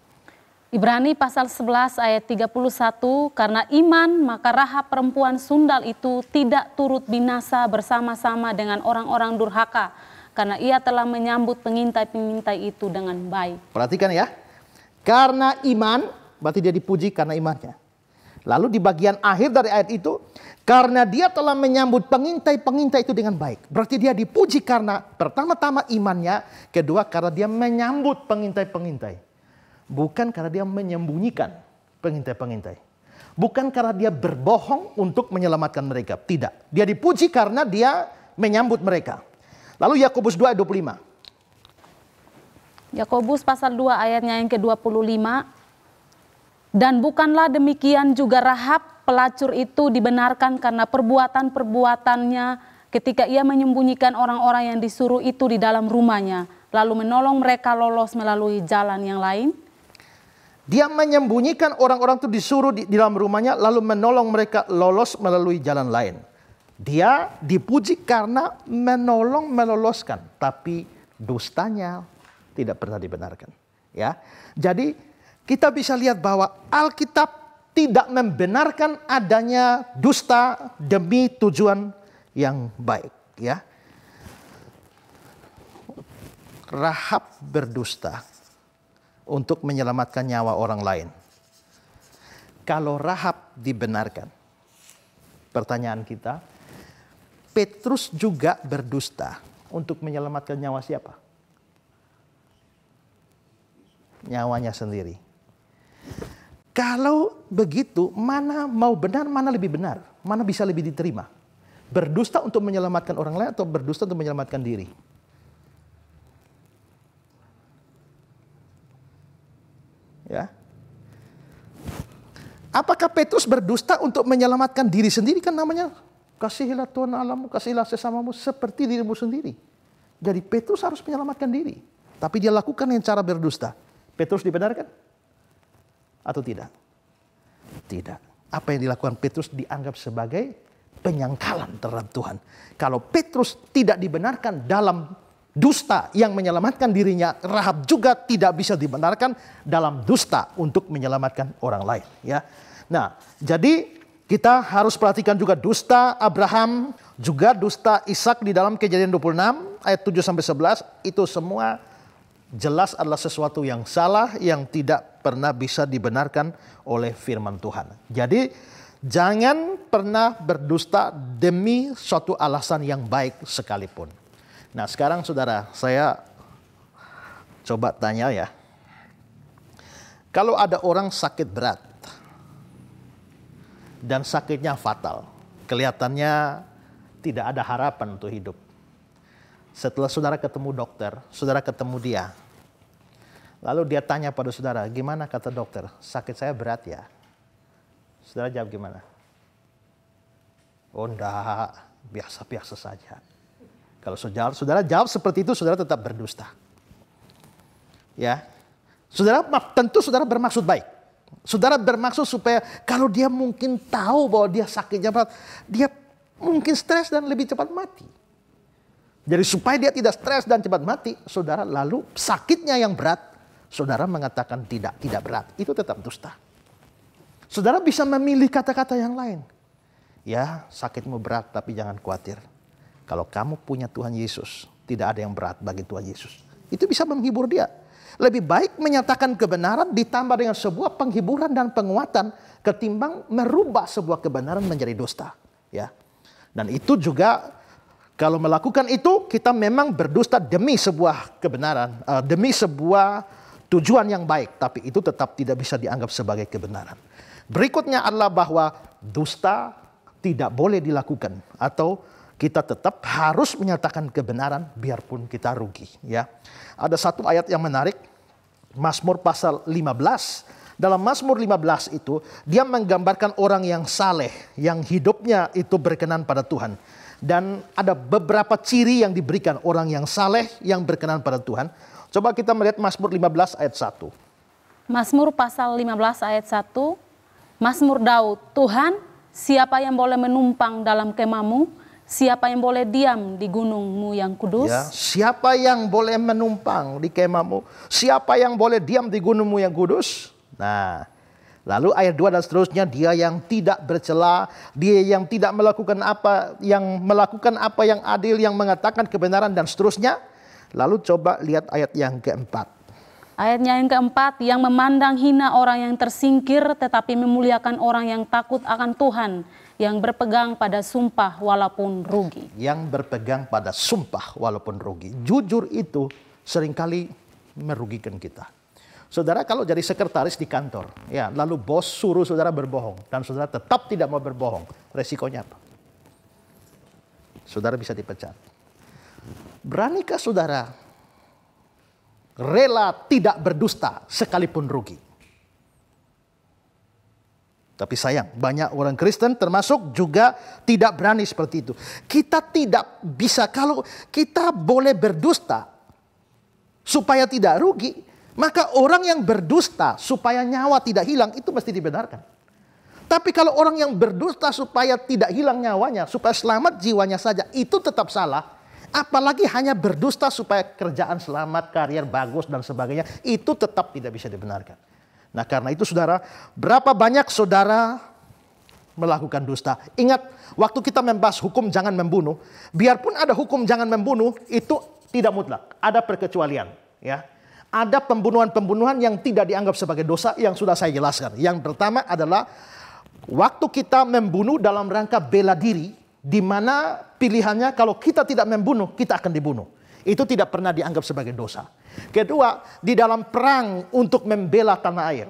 Ibrani pasal 11 ayat 31, karena iman maka Rahab perempuan sundal itu tidak turut binasa bersama-sama dengan orang-orang durhaka, karena ia telah menyambut pengintai-pengintai itu dengan baik. Perhatikan ya, karena iman, berarti dia dipuji karena imannya. Lalu di bagian akhir dari ayat itu, karena dia telah menyambut pengintai-pengintai itu dengan baik. Berarti dia dipuji karena pertama-tama imannya, kedua karena dia menyambut pengintai-pengintai. Bukan karena dia menyembunyikan pengintai-pengintai. Bukan karena dia berbohong untuk menyelamatkan mereka. Tidak. Dia dipuji karena dia menyambut mereka. Lalu Yakobus 2 ayat 25. Yakobus pasal 2 ayatnya yang ke-25. Dan bukanlah demikian juga Rahab pelacur itu dibenarkan karena perbuatan-perbuatannya ketika ia menyembunyikan orang-orang yang disuruh itu di dalam rumahnya, lalu menolong mereka lolos melalui jalan yang lain. Dia menyembunyikan orang-orang itu disuruh di dalam rumahnya, lalu menolong mereka lolos melalui jalan lain. Dia dipuji karena menolong meloloskan, tapi dustanya tidak pernah dibenarkan. Ya, jadi kita bisa lihat bahwa Alkitab tidak membenarkan adanya dusta demi tujuan yang baik. Ya. Rahab berdusta untuk menyelamatkan nyawa orang lain. Kalau Rahab dibenarkan, pertanyaan kita, Petrus juga berdusta untuk menyelamatkan nyawa siapa? Nyawanya sendiri. Kalau begitu, mana mau benar, mana lebih benar? Mana bisa lebih diterima? Berdusta untuk menyelamatkan orang lain atau berdusta untuk menyelamatkan diri? Ya. Apakah Petrus berdusta untuk menyelamatkan diri sendiri? Kan namanya, kasihilah Tuhan Allahmu, kasihilah sesamamu seperti dirimu sendiri. Jadi Petrus harus menyelamatkan diri. Tapi dia lakukan dengan cara berdusta. Petrus dibenarkan? Atau tidak? Tidak. Apa yang dilakukan Petrus dianggap sebagai penyangkalan terhadap Tuhan. Kalau Petrus tidak dibenarkan dalam dusta yang menyelamatkan dirinya, Rahab juga tidak bisa dibenarkan dalam dusta untuk menyelamatkan orang lain. Ya, nah jadi kita harus perhatikan juga dusta Abraham, juga dusta Ishak di dalam Kejadian 26 ayat 7-11. Itu semua jelas adalah sesuatu yang salah, yang tidak pernah bisa dibenarkan oleh firman Tuhan. Jadi jangan pernah berdusta demi suatu alasan yang baik sekalipun. Nah sekarang saudara, saya coba tanya ya. Kalau ada orang sakit berat dan sakitnya fatal, kelihatannya tidak ada harapan untuk hidup. Setelah saudara ketemu dokter, saudara ketemu dia. Lalu dia tanya pada saudara, gimana kata dokter? Sakit saya berat ya? Saudara jawab gimana? Oh enggak, biasa-biasa saja. Kalau saudara jawab seperti itu, saudara tetap berdusta. Ya, saudara tentu saudara bermaksud baik. Saudara bermaksud supaya kalau dia mungkin tahu bahwa dia sakitnya berat, dia mungkin stres dan lebih cepat mati. Jadi supaya dia tidak stres dan cepat mati, saudara lalu sakitnya yang berat, saudara mengatakan tidak berat. Itu tetap dusta. Saudara bisa memilih kata-kata yang lain. Ya, sakitmu berat tapi jangan khawatir. Kalau kamu punya Tuhan Yesus, tidak ada yang berat bagi Tuhan Yesus. Itu bisa menghibur dia. Lebih baik menyatakan kebenaran ditambah dengan sebuah penghiburan dan penguatan ketimbang merubah sebuah kebenaran menjadi dusta. Ya. Dan itu juga kalau melakukan itu kita memang berdusta demi sebuah kebenaran, demi sebuah tujuan yang baik, tapi itu tetap tidak bisa dianggap sebagai kebenaran. Berikutnya adalah bahwa dusta tidak boleh dilakukan atau kita tetap harus menyatakan kebenaran biarpun kita rugi. Ya, ada satu ayat yang menarik, Mazmur pasal 15. Dalam Mazmur 15 itu dia menggambarkan orang yang saleh, yang hidupnya itu berkenan pada Tuhan. Dan ada beberapa ciri yang diberikan orang yang saleh, yang berkenan pada Tuhan. Coba kita melihat Mazmur 15 ayat 1. Mazmur pasal 15 ayat 1. Mazmur Daud, Tuhan, siapa yang boleh menumpang dalam kemahmu? Siapa yang boleh diam di gunungmu yang kudus? Ya, siapa yang boleh menumpang di kemahmu? Siapa yang boleh diam di gunungmu yang kudus? Nah, lalu ayat 2 dan seterusnya, dia yang tidak bercela, dia yang tidak melakukan apa yang adil, yang mengatakan kebenaran dan seterusnya. Lalu coba lihat ayat yang keempat. Ayatnya yang keempat, yang memandang hina orang yang tersingkir tetapi memuliakan orang yang takut akan Tuhan, yang berpegang pada sumpah walaupun rugi. Yang berpegang pada sumpah walaupun rugi. Jujur itu seringkali merugikan kita. Saudara kalau jadi sekretaris di kantor, ya, lalu bos suruh saudara berbohong dan saudara tetap tidak mau berbohong, resikonya apa? Saudara bisa dipecat. Beranikah saudara rela tidak berdusta sekalipun rugi? Tapi sayang, banyak orang Kristen termasuk juga tidak berani seperti itu. Kita tidak bisa, kalau kita boleh berdusta supaya tidak rugi, maka orang yang berdusta supaya nyawa tidak hilang itu mesti dibenarkan. Tapi kalau orang yang berdusta supaya tidak hilang nyawanya, supaya selamat jiwanya saja, itu tetap salah. Apalagi hanya berdusta supaya kerjaan selamat, karier bagus dan sebagainya, itu tetap tidak bisa dibenarkan. Nah karena itu saudara, berapa banyak saudara melakukan dusta. Ingat, waktu kita membahas hukum jangan membunuh, biarpun ada hukum jangan membunuh, itu tidak mutlak. Ada perkecualian. Ya. Ada pembunuhan-pembunuhan yang tidak dianggap sebagai dosa yang sudah saya jelaskan. Yang pertama adalah waktu kita membunuh dalam rangka bela diri, di mana pilihannya kalau kita tidak membunuh, kita akan dibunuh. Itu tidak pernah dianggap sebagai dosa. Kedua, di dalam perang untuk membela tanah air.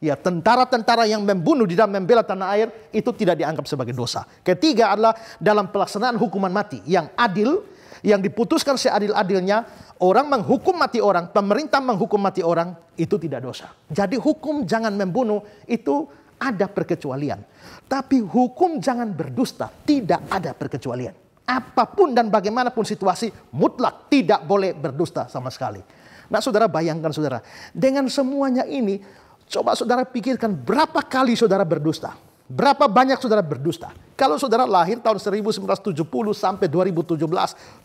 Ya, tentara-tentara yang membunuh di dalam membela tanah air itu tidak dianggap sebagai dosa. Ketiga adalah dalam pelaksanaan hukuman mati yang adil, yang diputuskan seadil-adilnya, orang menghukum mati orang, pemerintah menghukum mati orang, itu tidak dosa. Jadi hukum jangan membunuh itu ada perkecualian. Tapi hukum jangan berdusta tidak ada perkecualian. Apapun dan bagaimanapun situasi, mutlak tidak boleh berdusta sama sekali. Nah saudara bayangkan saudara, dengan semuanya ini, coba saudara pikirkan berapa kali saudara berdusta. Berapa banyak saudara berdusta? Kalau saudara lahir tahun 1970 sampai 2017,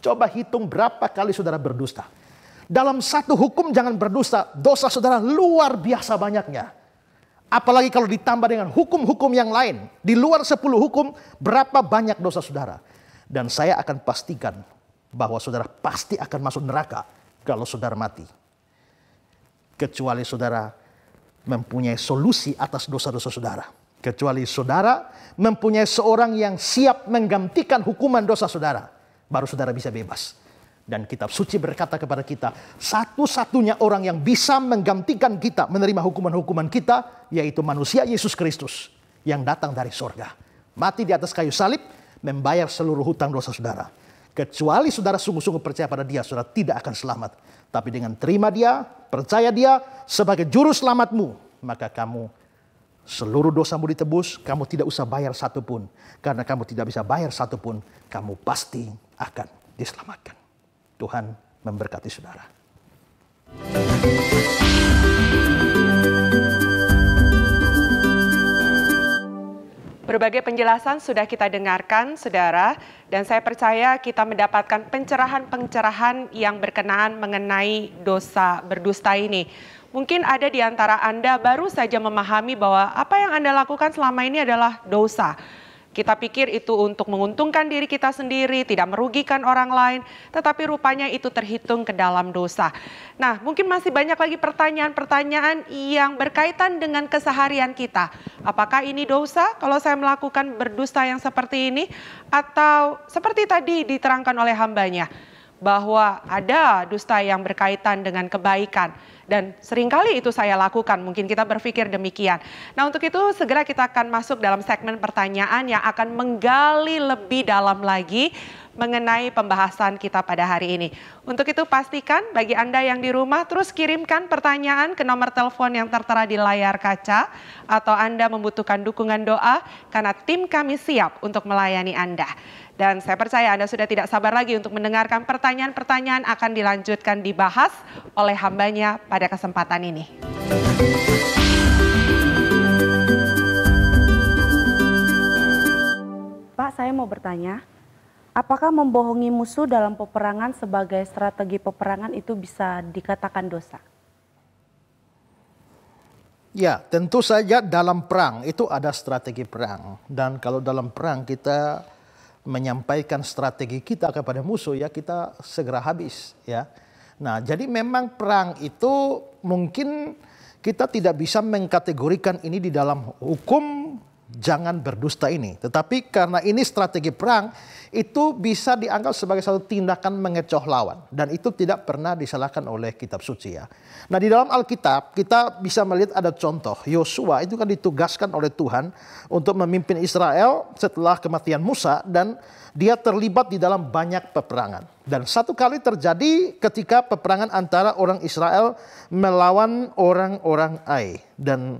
coba hitung berapa kali saudara berdusta. Dalam satu hukum jangan berdusta, dosa saudara luar biasa banyaknya. Apalagi kalau ditambah dengan hukum-hukum yang lain. Di luar 10 hukum, berapa banyak dosa saudara. Dan saya akan pastikan bahwa saudara pasti akan masuk neraka kalau saudara mati. Kecuali saudara mempunyai solusi atas dosa-dosa saudara. Kecuali saudara mempunyai seorang yang siap menggantikan hukuman dosa saudara. Baru saudara bisa bebas. Dan kitab suci berkata kepada kita, satu-satunya orang yang bisa menggantikan kita menerima hukuman-hukuman kita, yaitu manusia Yesus Kristus yang datang dari sorga. Mati di atas kayu salib, membayar seluruh hutang dosa saudara. Kecuali saudara sungguh-sungguh percaya pada dia, saudara tidak akan selamat. Tapi dengan terima dia, percaya dia sebagai juru selamatmu, maka kamu seluruh dosamu ditebus, kamu tidak usah bayar satupun. Karena kamu tidak bisa bayar satupun, kamu pasti akan diselamatkan. Tuhan memberkati saudara. Berbagai penjelasan sudah kita dengarkan, saudara, dan saya percaya kita mendapatkan pencerahan-pencerahan yang berkenaan mengenai dosa berdusta ini. Mungkin ada di antara Anda baru saja memahami bahwa apa yang Anda lakukan selama ini adalah dosa. Kita pikir itu untuk menguntungkan diri kita sendiri, tidak merugikan orang lain, tetapi rupanya itu terhitung ke dalam dosa. Nah, mungkin masih banyak lagi pertanyaan-pertanyaan yang berkaitan dengan keseharian kita. Apakah ini dosa kalau saya melakukan berdusta yang seperti ini? Atau seperti tadi diterangkan oleh hambanya, bahwa ada dusta yang berkaitan dengan kebaikan. Dan seringkali itu saya lakukan, mungkin kita berpikir demikian. Nah, untuk itu segera kita akan masuk dalam segmen pertanyaan yang akan menggali lebih dalam lagi mengenai pembahasan kita pada hari ini. Untuk itu pastikan bagi Anda yang di rumah terus kirimkan pertanyaan ke nomor telepon yang tertera di layar kaca, atau Anda membutuhkan dukungan doa karena tim kami siap untuk melayani Anda. Dan saya percaya Anda sudah tidak sabar lagi untuk mendengarkan pertanyaan-pertanyaan akan dilanjutkan dibahas oleh hambanya pada kesempatan ini. Pak, saya mau bertanya, apakah membohongi musuh dalam peperangan sebagai strategi peperangan itu bisa dikatakan dosa? Ya, tentu saja dalam perang itu ada strategi perang. Dan kalau dalam perang kita menyampaikan strategi kita kepada musuh, ya kita segera habis, ya. Nah, jadi memang perang itu mungkin kita tidak bisa mengkategorikan ini di dalam hukum jangan berdusta ini. Tetapi karena ini strategi perang, itu bisa dianggap sebagai satu tindakan mengecoh lawan. Dan itu tidak pernah disalahkan oleh kitab suci, ya. Nah, di dalam Alkitab kita bisa melihat ada contoh. Yosua itu kan ditugaskan oleh Tuhan untuk memimpin Israel setelah kematian Musa. Dan dia terlibat di dalam banyak peperangan. Dan satu kali terjadi ketika peperangan antara orang Israel melawan orang-orang Ai. Dan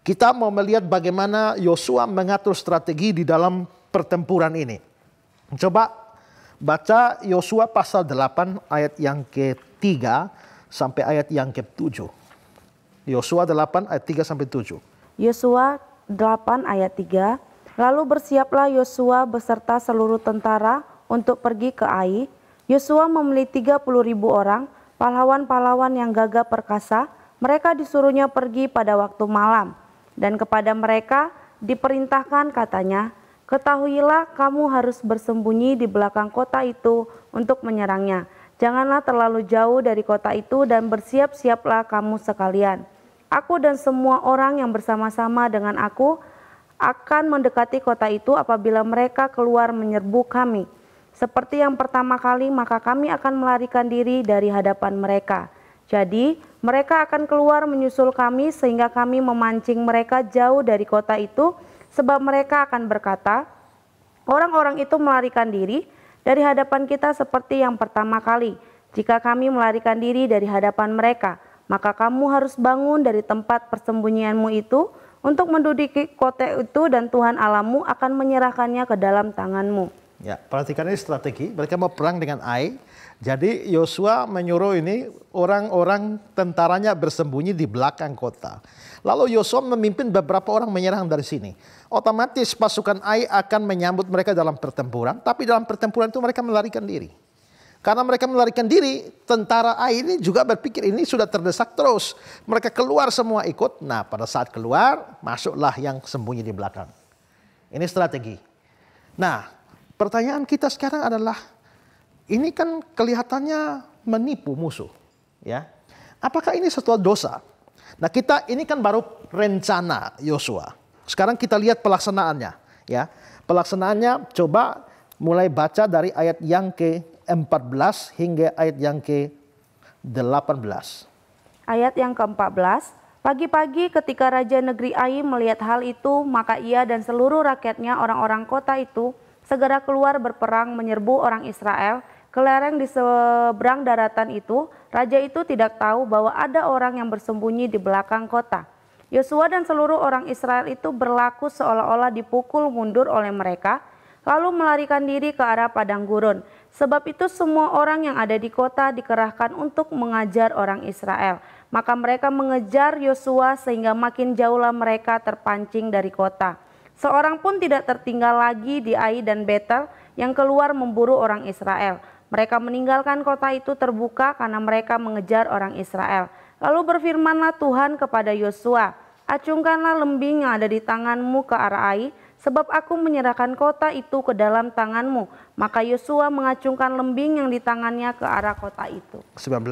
kita mau melihat bagaimana Yosua mengatur strategi di dalam pertempuran ini. Coba baca Yosua pasal 8 ayat yang ke-3 sampai ayat yang ke-7. Yosua 8 ayat 3 sampai 7. Yosua 8 ayat 3, lalu bersiaplah Yosua beserta seluruh tentara untuk pergi ke Ai. Yosua memilih 30.000 orang, pahlawan-pahlawan yang gagah perkasa. Mereka disuruhnya pergi pada waktu malam. Dan kepada mereka diperintahkan katanya, ketahuilah kamu harus bersembunyi di belakang kota itu untuk menyerangnya. Janganlah terlalu jauh dari kota itu dan bersiap-siaplah kamu sekalian. Aku dan semua orang yang bersama-sama dengan aku akan mendekati kota itu apabila mereka keluar menyerbu kami. Seperti yang pertama kali, maka kami akan melarikan diri dari hadapan mereka. Jadi mereka akan keluar menyusul kami sehingga kami memancing mereka jauh dari kota itu, sebab mereka akan berkata, orang-orang itu melarikan diri dari hadapan kita seperti yang pertama kali. Jika kami melarikan diri dari hadapan mereka, maka kamu harus bangun dari tempat persembunyianmu itu untuk menduduki kota itu, dan Tuhan Allahmu akan menyerahkannya ke dalam tanganmu. Ya, perhatikan ini strategi. Mereka mau perang dengan Ai. Jadi Yosua menyuruh ini orang-orang tentaranya bersembunyi di belakang kota. Lalu Yosua memimpin beberapa orang menyerang dari sini. Otomatis pasukan Ai akan menyambut mereka dalam pertempuran. Tapi dalam pertempuran itu mereka melarikan diri. Karena mereka melarikan diri, tentara Ai ini juga berpikir ini sudah terdesak terus. Mereka keluar semua ikut. Nah pada saat keluar, masuklah yang sembunyi di belakang. Ini strategi. Nah pertanyaan kita sekarang adalah, ini kan kelihatannya menipu musuh, ya. Apakah ini sesuatu dosa? Nah, ini kan baru rencana Yosua. Sekarang kita lihat pelaksanaannya, ya. Pelaksanaannya coba mulai baca dari ayat yang ke-14 hingga ayat yang ke-18. Ayat yang ke-14, pagi-pagi ketika Raja Negeri Ai melihat hal itu, maka ia dan seluruh rakyatnya orang-orang kota itu segera keluar berperang menyerbu orang Israel. Ke lereng di seberang daratan itu, raja itu tidak tahu bahwa ada orang yang bersembunyi di belakang kota. Yosua dan seluruh orang Israel itu berlaku seolah-olah dipukul mundur oleh mereka, lalu melarikan diri ke arah padang gurun. Sebab itu semua orang yang ada di kota dikerahkan untuk mengajar orang Israel. Maka mereka mengejar Yosua sehingga makin jauhlah mereka terpancing dari kota. Seorang pun tidak tertinggal lagi di Ai dan Betel yang keluar memburu orang Israel. Mereka meninggalkan kota itu terbuka karena mereka mengejar orang Israel. Lalu berfirmanlah Tuhan kepada Yosua, acungkanlah lembing yang ada di tanganmu ke arah Ai, sebab aku menyerahkan kota itu ke dalam tanganmu. Maka Yosua mengacungkan lembing yang di tangannya ke arah kota itu. 19.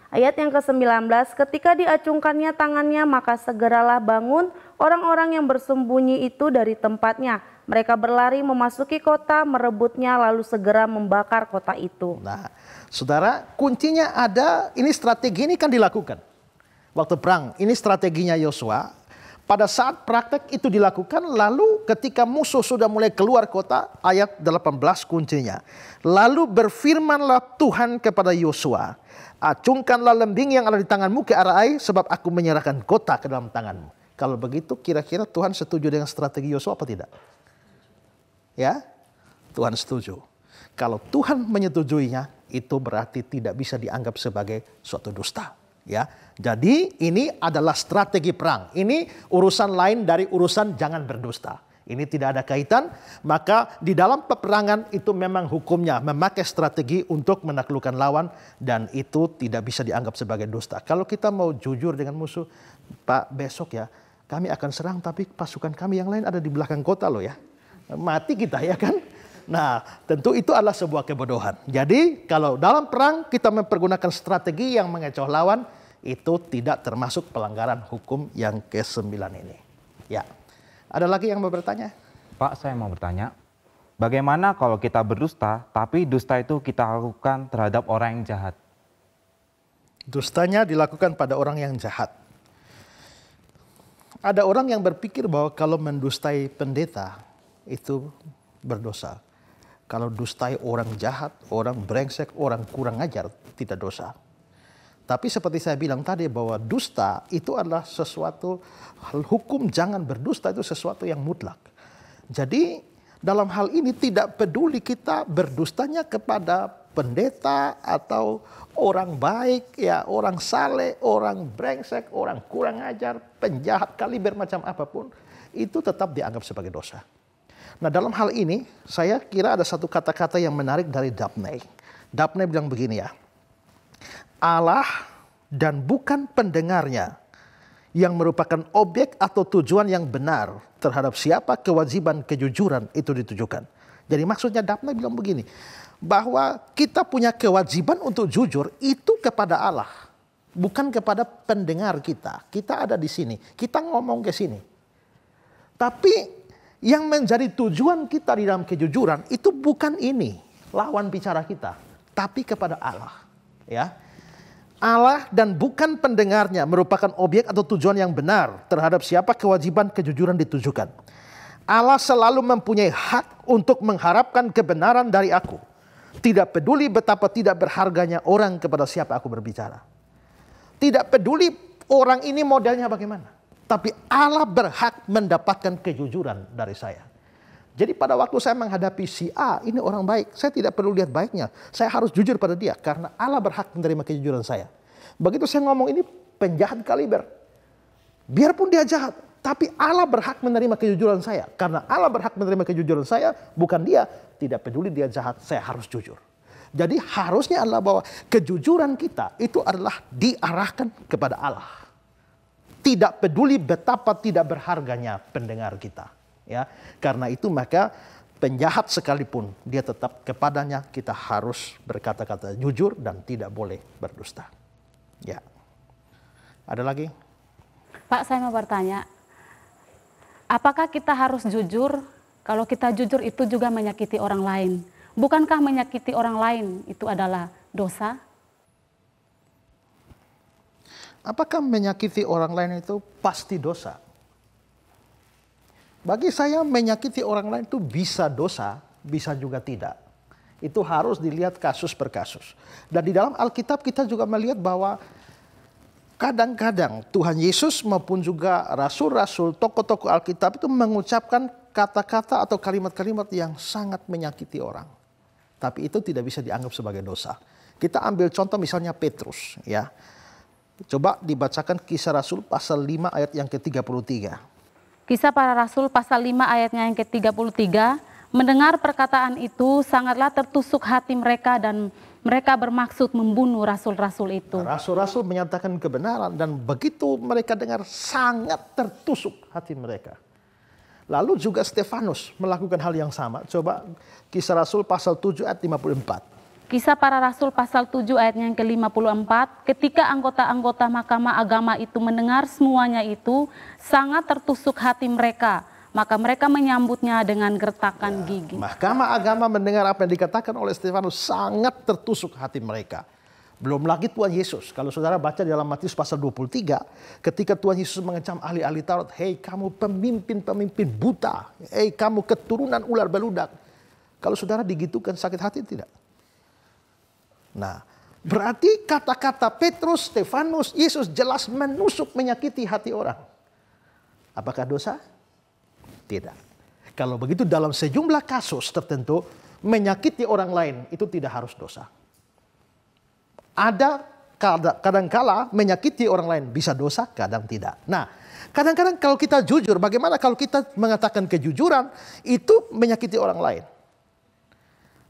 Ayat yang ke-19, ketika diacungkannya tangannya maka segeralah bangun orang-orang yang bersembunyi itu dari tempatnya. Mereka berlari memasuki kota, merebutnya lalu segera membakar kota itu. Nah, saudara, kuncinya ada, ini strategi ini kan dilakukan. Waktu perang, ini strateginya Yosua. Pada saat praktek itu dilakukan, lalu ketika musuh sudah mulai keluar kota, ayat 18 kuncinya. Lalu berfirmanlah Tuhan kepada Yosua, acungkanlah lembing yang ada di tanganmu ke arah Ai, sebab aku menyerahkan kota ke dalam tanganmu. Kalau begitu, kira-kira Tuhan setuju dengan strategi Yosua apa tidak? Ya, Tuhan setuju. Kalau Tuhan menyetujuinya, itu berarti tidak bisa dianggap sebagai suatu dusta. Ya, jadi ini adalah strategi perang. Ini urusan lain dari urusan jangan berdusta. Ini tidak ada kaitan. Maka di dalam peperangan itu memang hukumnya memakai strategi untuk menaklukkan lawan, dan itu tidak bisa dianggap sebagai dusta. Kalau kita mau jujur dengan musuh, Pak, besok ya kami akan serang, tapi pasukan kami yang lain ada di belakang kota loh ya. Mati kita ya kan. Nah tentu itu adalah sebuah kebodohan. Jadi kalau dalam perang kita mempergunakan strategi yang mengecoh lawan, itu tidak termasuk pelanggaran hukum yang ke-9 ini. Ya, ada lagi yang mau bertanya? Pak, saya mau bertanya, bagaimana kalau kita berdusta tapi dusta itu kita lakukan terhadap orang yang jahat? Dustanya dilakukan pada orang yang jahat. Ada orang yang berpikir bahwa kalau mendustai pendeta itu berdosa. Kalau dustai orang jahat, orang brengsek, orang kurang ajar, tidak dosa. Tapi seperti saya bilang tadi bahwa dusta itu adalah sesuatu, hukum jangan berdusta itu sesuatu yang mutlak. Jadi dalam hal ini tidak peduli kita berdustanya kepada pendeta atau orang baik, ya orang saleh, orang brengsek, orang kurang ajar, penjahat kaliber macam apapun, itu tetap dianggap sebagai dosa. Nah dalam hal ini saya kira ada satu kata-kata yang menarik dari Dabney. Dabney bilang begini ya, Allah dan bukan pendengarnya yang merupakan objek atau tujuan yang benar terhadap siapa kewajiban kejujuran itu ditujukan. Jadi maksudnya Dabney bilang begini, bahwa kita punya kewajiban untuk jujur itu kepada Allah, bukan kepada pendengar kita. Kita ada di sini, kita ngomong ke sini. Tapi yang menjadi tujuan kita di dalam kejujuran itu bukan ini, lawan bicara kita, tapi kepada Allah. Ya, Allah dan bukan pendengarnya merupakan objek atau tujuan yang benar terhadap siapa kewajiban kejujuran ditujukan. Allah selalu mempunyai hak untuk mengharapkan kebenaran dari aku. Tidak peduli betapa tidak berharganya orang kepada siapa aku berbicara. Tidak peduli orang ini modelnya bagaimana. Tapi Allah berhak mendapatkan kejujuran dari saya. Jadi pada waktu saya menghadapi si A, ini orang baik, saya tidak perlu lihat baiknya. Saya harus jujur pada dia, karena Allah berhak menerima kejujuran saya. Begitu saya ngomong ini penjahat kaliber. Biarpun dia jahat, tapi Allah berhak menerima kejujuran saya. Karena Allah berhak menerima kejujuran saya, bukan dia. Tidak peduli dia jahat, saya harus jujur. Jadi harusnya adalah bahwa kejujuran kita itu adalah diarahkan kepada Allah. Tidak peduli betapa tidak berharganya pendengar kita. Ya, karena itu maka penjahat sekalipun dia tetap kepadanya kita harus berkata-kata jujur dan tidak boleh berdusta. Ya. Ada lagi? Pak, saya mau bertanya, apakah kita harus jujur? Kalau kita jujur itu juga menyakiti orang lain. Bukankah menyakiti orang lain itu adalah dosa? Apakah menyakiti orang lain itu pasti dosa? Bagi saya menyakiti orang lain itu bisa dosa, bisa juga tidak. Itu harus dilihat kasus per kasus. Dan di dalam Alkitab kita juga melihat bahwa kadang-kadang Tuhan Yesus maupun juga rasul-rasul, tokoh-tokoh Alkitab itu mengucapkan kata-kata atau kalimat-kalimat yang sangat menyakiti orang. Tapi itu tidak bisa dianggap sebagai dosa. Kita ambil contoh misalnya Petrus. Ya. Coba dibacakan Kisah Rasul pasal 5 ayat yang ke-33. Kisah Para Rasul pasal 5 ayatnya yang ke-33, mendengar perkataan itu sangatlah tertusuk hati mereka dan mereka bermaksud membunuh rasul-rasul itu. Rasul-rasul menyatakan kebenaran dan begitu mereka dengar sangat tertusuk hati mereka. Lalu juga Stefanus melakukan hal yang sama. Coba Kisah Rasul pasal 7 ayat 54. Kisah Para Rasul pasal 7 ayatnya yang ke-54, ketika anggota-anggota Mahkamah Agama itu mendengar semuanya itu, sangat tertusuk hati mereka. Maka mereka menyambutnya dengan gertakan gigi. Mahkamah Agama mendengar apa yang dikatakan oleh Stefanus, sangat tertusuk hati mereka. Belum lagi Tuhan Yesus. Kalau saudara baca dalam Matius pasal 23, ketika Tuhan Yesus mengecam ahli-ahli Taurat, hei kamu pemimpin-pemimpin buta, hei kamu keturunan ular beludak. Kalau saudara digitukan sakit hati tidak? Nah, berarti kata-kata Petrus, Stefanus, Yesus jelas menusuk, menyakiti hati orang. Apakah dosa? Tidak. Kalau begitu dalam sejumlah kasus tertentu, menyakiti orang lain itu tidak harus dosa. Ada kadang-kala menyakiti orang lain bisa dosa, kadang tidak. Nah, kadang-kadang kalau kita jujur, bagaimana kalau kita mengatakan kejujuran itu menyakiti orang lain?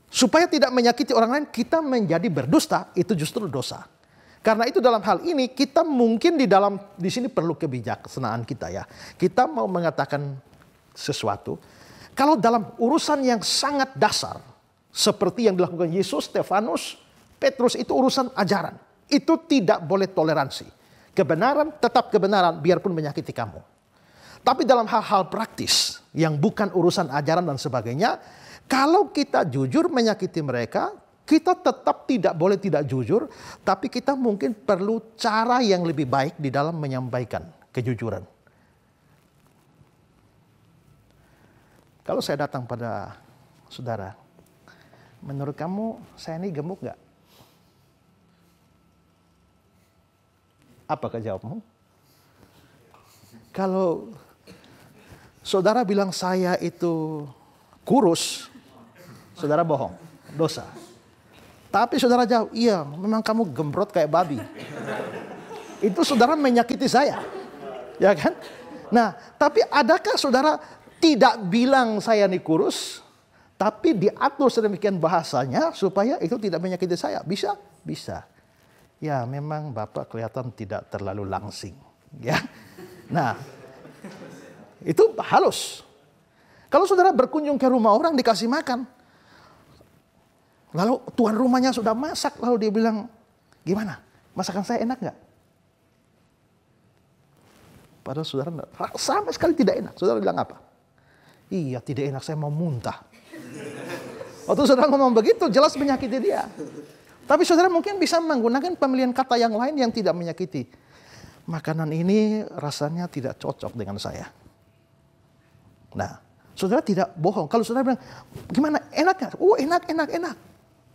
Supaya tidak menyakiti orang lain, kita menjadi berdusta, itu justru dosa. Karena itu dalam hal ini kita mungkin di sini perlu kebijaksanaan kita ya. Kita mau mengatakan sesuatu, kalau dalam urusan yang sangat dasar, seperti yang dilakukan Yesus, Stefanus, Petrus, itu urusan ajaran. Itu tidak boleh toleransi. Kebenaran tetap kebenaran, biarpun menyakiti kamu. Tapi dalam hal-hal praktis, yang bukan urusan ajaran dan sebagainya, kalau kita jujur menyakiti mereka, kita tetap tidak boleh tidak jujur, tapi kita mungkin perlu cara yang lebih baik di dalam menyampaikan kejujuran. Kalau saya datang pada saudara, menurut kamu saya ini gemuk nggak? Apakah jawabmu? Kalau saudara bilang saya itu kurus, saudara bohong, dosa. Tapi saudara jawab, iya memang kamu gembrot kayak babi. Itu saudara menyakiti saya. Ya kan? Nah, tapi adakah saudara tidak bilang saya ini kurus, tapi diatur sedemikian bahasanya supaya itu tidak menyakiti saya? Bisa? Bisa. Ya memang Bapak kelihatan tidak terlalu langsing. Ya. Nah, itu halus. Kalau saudara berkunjung ke rumah orang dikasih makan, lalu tuan rumahnya sudah masak, lalu dia bilang, gimana? Masakan saya enak nggak? Padahal saudara sama sekali tidak enak. Saudara bilang apa? Iya tidak enak, saya mau muntah. Waktu saudara ngomong begitu jelas menyakiti dia. Tapi saudara mungkin bisa menggunakan pemilihan kata yang lain yang tidak menyakiti. Makanan ini rasanya tidak cocok dengan saya. Nah, saudara tidak bohong. Kalau saudara bilang, gimana? Enak nggak? Oh enak, enak, enak.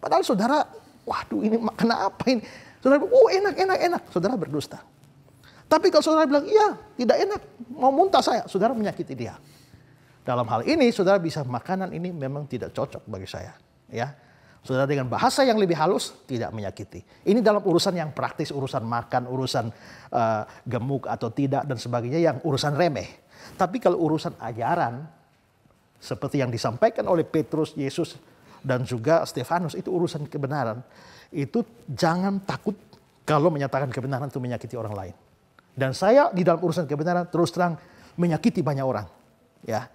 Padahal saudara, waduh ini makan apa ini? Saudara bilang, oh enak, enak, enak. Saudara berdusta. Tapi kalau saudara bilang, iya tidak enak, mau muntah saya. Saudara menyakiti dia. Dalam hal ini saudara bisa makanan ini memang tidak cocok bagi saya. Ya, saudara dengan bahasa yang lebih halus tidak menyakiti. Ini dalam urusan yang praktis, urusan makan, urusan gemuk atau tidak dan sebagainya yang urusan remeh. Tapi kalau urusan ajaran seperti yang disampaikan oleh Petrus, Yesus dan juga Stefanus itu urusan kebenaran. Itu jangan takut kalau menyatakan kebenaran itu menyakiti orang lain. Dan saya di dalam urusan kebenaran terus terang menyakiti banyak orang. Ya,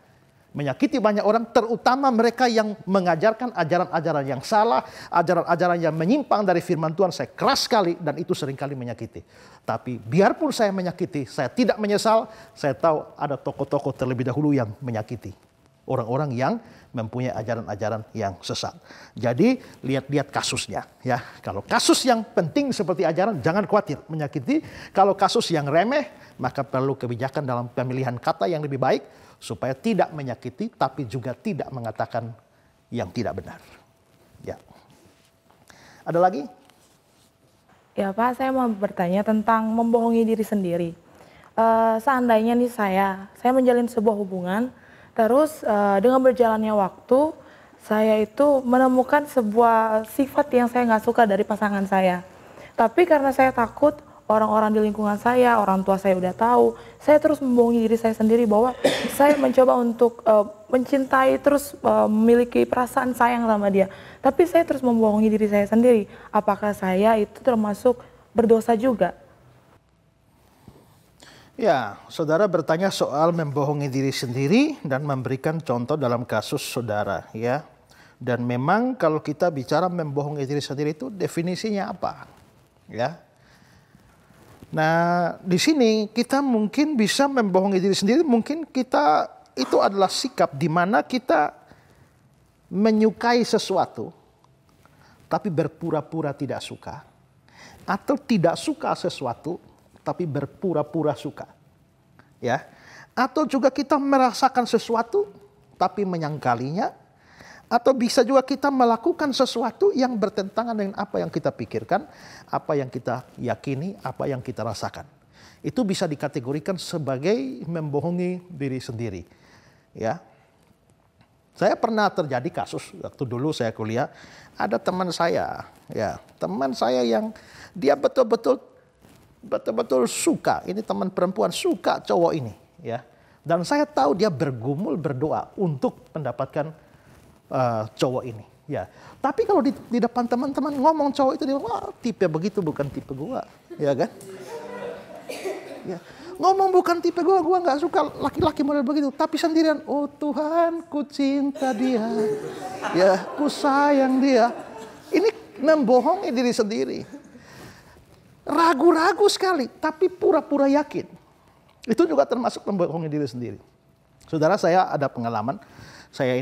menyakiti banyak orang, terutama mereka yang mengajarkan ajaran-ajaran yang salah, ajaran-ajaran yang menyimpang dari firman Tuhan. Saya keras sekali dan itu seringkali menyakiti. Tapi biarpun saya menyakiti, saya tidak menyesal. Saya tahu ada tokoh-tokoh terlebih dahulu yang menyakiti orang-orang yang mempunyai ajaran-ajaran yang sesat. Jadi lihat-lihat kasusnya, ya. Kalau kasus yang penting seperti ajaran, jangan khawatir menyakiti. Kalau kasus yang remeh, maka perlu kebijakan dalam pemilihan kata yang lebih baik supaya tidak menyakiti, tapi juga tidak mengatakan yang tidak benar. Ya. Ada lagi? Ya Pak, saya mau bertanya tentang membohongi diri sendiri. Seandainya nih saya menjalin sebuah hubungan. Terus dengan berjalannya waktu, saya itu menemukan sebuah sifat yang saya nggak suka dari pasangan saya. Tapi karena saya takut orang-orang di lingkungan saya, orang tua saya udah tahu, saya terus membohongi diri saya sendiri bahwa saya mencoba untuk mencintai, terus memiliki perasaan sayang sama dia. Tapi saya terus membohongi diri saya sendiri. Apakah saya itu termasuk berdosa juga? Ya, saudara bertanya soal membohongi diri sendiri dan memberikan contoh dalam kasus saudara, ya. Dan memang kalau kita bicara membohongi diri sendiri itu definisinya apa? Ya. Nah, di sini kita mungkin bisa membohongi diri sendiri, mungkin kita itu adalah sikap di mana kita menyukai sesuatu tapi berpura-pura tidak suka, atau tidak suka sesuatu tapi berpura-pura suka. Ya. Atau juga kita merasakan sesuatu tapi menyangkalinya, atau bisa juga kita melakukan sesuatu yang bertentangan dengan apa yang kita pikirkan, apa yang kita yakini, apa yang kita rasakan. Itu bisa dikategorikan sebagai membohongi diri sendiri. Ya. Saya pernah terjadi kasus waktu dulu saya kuliah, ada teman saya, ya, teman saya yang dia betul-betul suka, ini teman perempuan suka cowok ini, ya. Dan saya tahu dia bergumul berdoa untuk mendapatkan cowok ini, ya. Tapi kalau di depan teman-teman ngomong cowok itu dia, wah tipe begitu bukan tipe gua, ya kan? Ya. Ngomong bukan tipe gua nggak suka laki-laki model begitu. Tapi sendirian, oh Tuhan, ku cinta dia, ya, ku sayang dia. Ini membohongi diri sendiri. Ragu-ragu sekali, tapi pura-pura yakin. Itu juga termasuk membohongi diri sendiri. Saudara, saya ada pengalaman. Saya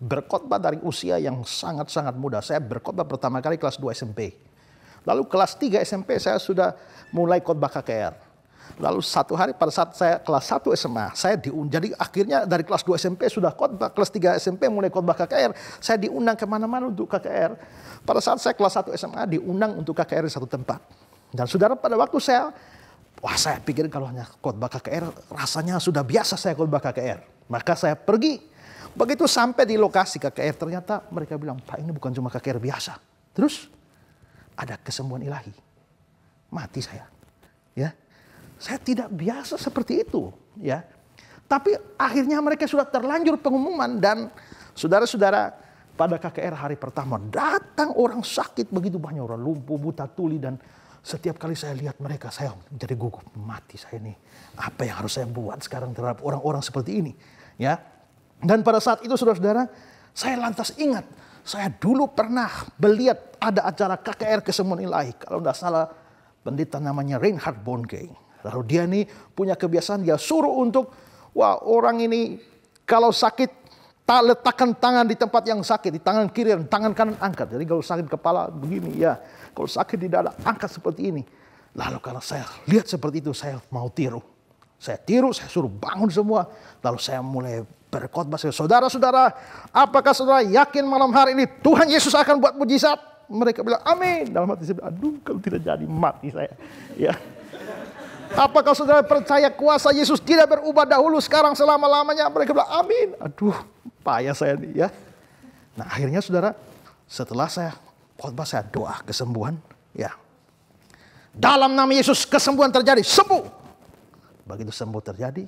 berkhotbah dari usia yang sangat-sangat muda. Saya berkhotbah pertama kali kelas 2 SMP. Lalu kelas 3 SMP saya sudah mulai khotbah KKR. Lalu satu hari pada saat saya kelas 1 SMA, jadi akhirnya dari kelas 2 SMP sudah khotbah, kelas 3 SMP mulai khotbah KKR. Saya diundang kemana-mana untuk KKR. Pada saat saya kelas 1 SMA diundang untuk KKR di satu tempat. Dan saudara, pada waktu saya pikir kalau hanya khotbah KKR, rasanya sudah biasa saya khotbah KKR. Maka saya pergi. Begitu sampai di lokasi KKR, ternyata mereka bilang, Pak, ini bukan cuma KKR biasa. Terus ada kesembuhan ilahi. Mati saya. Ya. Saya tidak biasa seperti itu, ya. Tapi akhirnya mereka sudah terlanjur pengumuman, dan saudara-saudara, pada KKR hari pertama datang orang sakit begitu banyak, orang lumpuh, buta tuli, dan setiap kali saya lihat mereka saya jadi gugup, mati saya nih. Apa yang harus saya buat sekarang terhadap orang-orang seperti ini, ya. Dan pada saat itu saudara-saudara, saya lantas ingat, saya dulu pernah melihat ada acara KKR kesembuhan ilahi, kalau tidak salah pendeta namanya Reinhard Bonnke. Lalu dia nih punya kebiasaan, dia suruh untuk, wah orang ini kalau sakit, letakkan tangan di tempat yang sakit, di tangan kiri dan tangan kanan angkat. Jadi kalau sakit kepala begini, ya. Kalau sakit di dada, angkat seperti ini. Lalu kalau saya lihat seperti itu, saya mau tiru. Saya suruh bangun semua. Lalu saya mulai berkhotbah. Saudara-saudara, apakah saudara yakin malam hari ini Tuhan Yesus akan buat mujizat? Mereka bilang, amin. Dalam hati saya bilang, aduh kalau tidak jadi mati saya. Ya. Apakah saudara percaya kuasa Yesus tidak berubah dahulu, sekarang, selama-lamanya? Mereka bilang, amin. Aduh, payah saya nih ya. Nah akhirnya saudara, setelah saya khotbah, saya doa kesembuhan. Ya, dalam nama Yesus kesembuhan terjadi, sembuh. Begitu sembuh terjadi,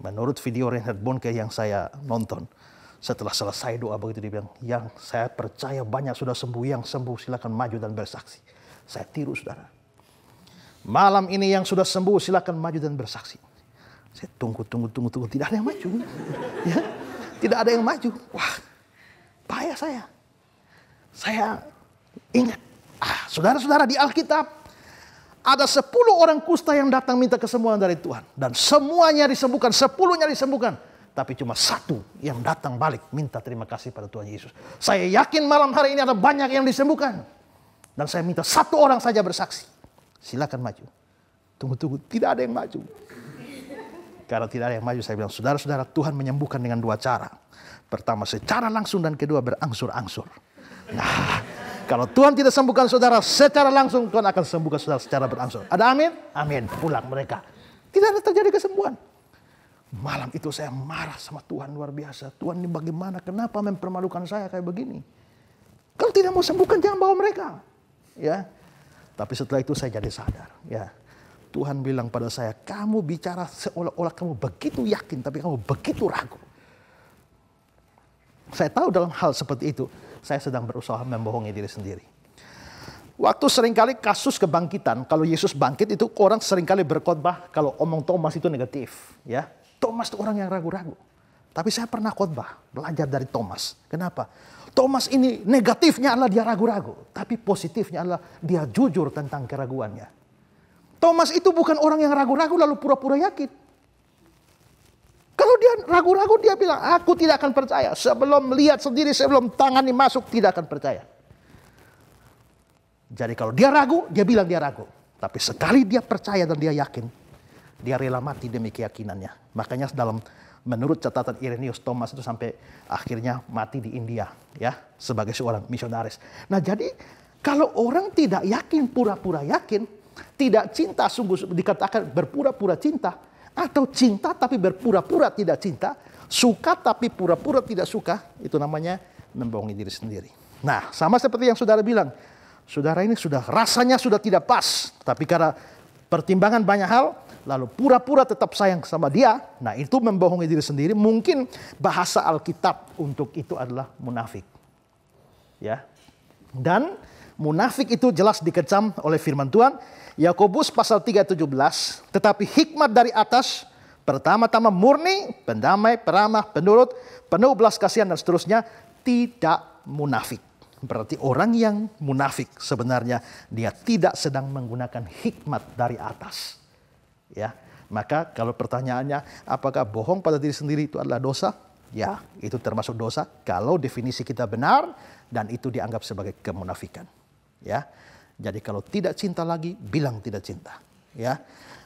menurut video Reinhard Bonnke yang saya nonton, setelah selesai doa begitu dia bilang, yang saya percaya banyak sudah sembuh, yang sembuh silakan maju dan bersaksi. Saya tiru saudara. Malam ini yang sudah sembuh silakan maju dan bersaksi. Saya tunggu, tidak ada yang maju. Ya, tidak ada yang maju. Wah, payah saya. Saya ingat, saudara-saudara, di Alkitab ada 10 orang kusta yang datang minta kesembuhan dari Tuhan. Dan semuanya disembuhkan, 10-nya disembuhkan. Tapi cuma 1 yang datang balik minta terima kasih pada Tuhan Yesus. Saya yakin malam hari ini ada banyak yang disembuhkan. Dan saya minta 1 orang saja bersaksi. Silakan maju. Tunggu, tidak ada yang maju. Karena tidak ada yang maju, saya bilang, saudara-saudara, Tuhan menyembuhkan dengan 2 cara. Pertama secara langsung dan kedua berangsur-angsur. Nah, kalau Tuhan tidak sembuhkan saudara secara langsung, Tuhan akan sembuhkan saudara secara berangsur. Ada amin? Amin. Pulang mereka. Tidak ada terjadi kesembuhan. Malam itu saya marah sama Tuhan luar biasa. Tuhan ini bagaimana? Kenapa mempermalukan saya kayak begini? Kalau tidak mau sembuhkan, jangan bawa mereka. Ya. Tapi setelah itu saya jadi sadar. Ya. Tuhan bilang pada saya, kamu bicara seolah-olah kamu begitu yakin, tapi kamu begitu ragu. Saya tahu dalam hal seperti itu, saya sedang berusaha membohongi diri sendiri. Waktu seringkali kasus kebangkitan, kalau Yesus bangkit itu orang seringkali berkhotbah, kalau omong Thomas itu negatif. Ya, Thomas itu orang yang ragu-ragu. Tapi saya pernah khotbah, belajar dari Thomas. Kenapa? Thomas ini negatifnya adalah dia ragu-ragu. Tapi positifnya adalah dia jujur tentang keraguannya. Thomas itu bukan orang yang ragu-ragu lalu pura-pura yakin. Kalau dia ragu-ragu, dia bilang, aku tidak akan percaya. Sebelum melihat sendiri, sebelum tangani masuk, tidak akan percaya. Jadi kalau dia ragu, dia bilang dia ragu. Tapi sekali dia percaya dan dia yakin, dia rela mati demi keyakinannya. Makanya menurut catatan Irenaeus, Thomas itu sampai akhirnya mati di India, ya, sebagai seorang misionaris. Nah jadi kalau orang tidak yakin, pura-pura yakin, tidak cinta, sungguh dikatakan berpura-pura cinta, atau cinta tapi berpura-pura tidak cinta, suka tapi pura-pura tidak suka, itu namanya membohongi diri sendiri. Nah, sama seperti yang saudara bilang, saudara ini sudah rasanya sudah tidak pas, tapi karena pertimbangan banyak hal, lalu pura-pura tetap sayang sama dia, nah itu membohongi diri sendiri. Mungkin bahasa Alkitab untuk itu adalah munafik. Ya. Dan munafik itu jelas dikecam oleh firman Tuhan. Yakobus pasal 3:17, tetapi hikmat dari atas pertama-tama murni, pendamai, peramah, penurut, penuh belas kasihan dan seterusnya, tidak munafik. Berarti orang yang munafik sebenarnya dia tidak sedang menggunakan hikmat dari atas. Ya, maka kalau pertanyaannya apakah bohong pada diri sendiri itu adalah dosa? Ya, itu termasuk dosa kalau definisi kita benar dan itu dianggap sebagai kemunafikan. Ya. Jadi kalau tidak cinta lagi, bilang tidak cinta. Ya,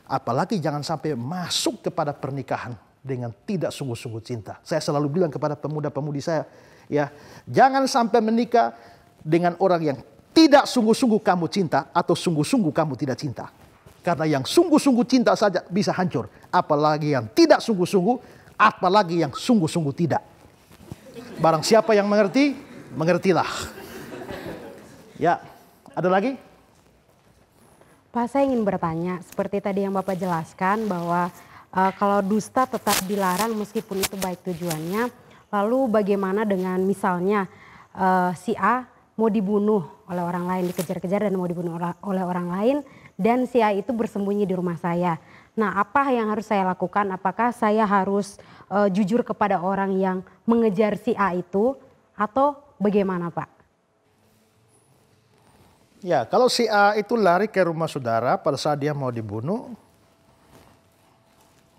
apalagi jangan sampai masuk kepada pernikahan dengan tidak sungguh-sungguh cinta. Saya selalu bilang kepada pemuda-pemudi saya, ya, jangan sampai menikah dengan orang yang tidak sungguh-sungguh kamu cinta atau sungguh-sungguh kamu tidak cinta. Karena yang sungguh-sungguh cinta saja bisa hancur, apalagi yang tidak sungguh-sungguh, apalagi yang sungguh-sungguh tidak. Barang siapa yang mengerti, mengertilah. Ya. Ada lagi? Pak, saya ingin bertanya, seperti tadi yang Bapak jelaskan bahwa kalau dusta tetap dilarang meskipun itu baik tujuannya, lalu bagaimana dengan misalnya si A mau dibunuh oleh orang lain, dikejar-kejar dan mau dibunuh oleh orang lain, dan si A itu bersembunyi di rumah saya. Nah, apa yang harus saya lakukan? Apakah saya harus jujur kepada orang yang mengejar si A itu atau bagaimana, Pak? Ya, kalau si A itu lari ke rumah saudara pada saat dia mau dibunuh,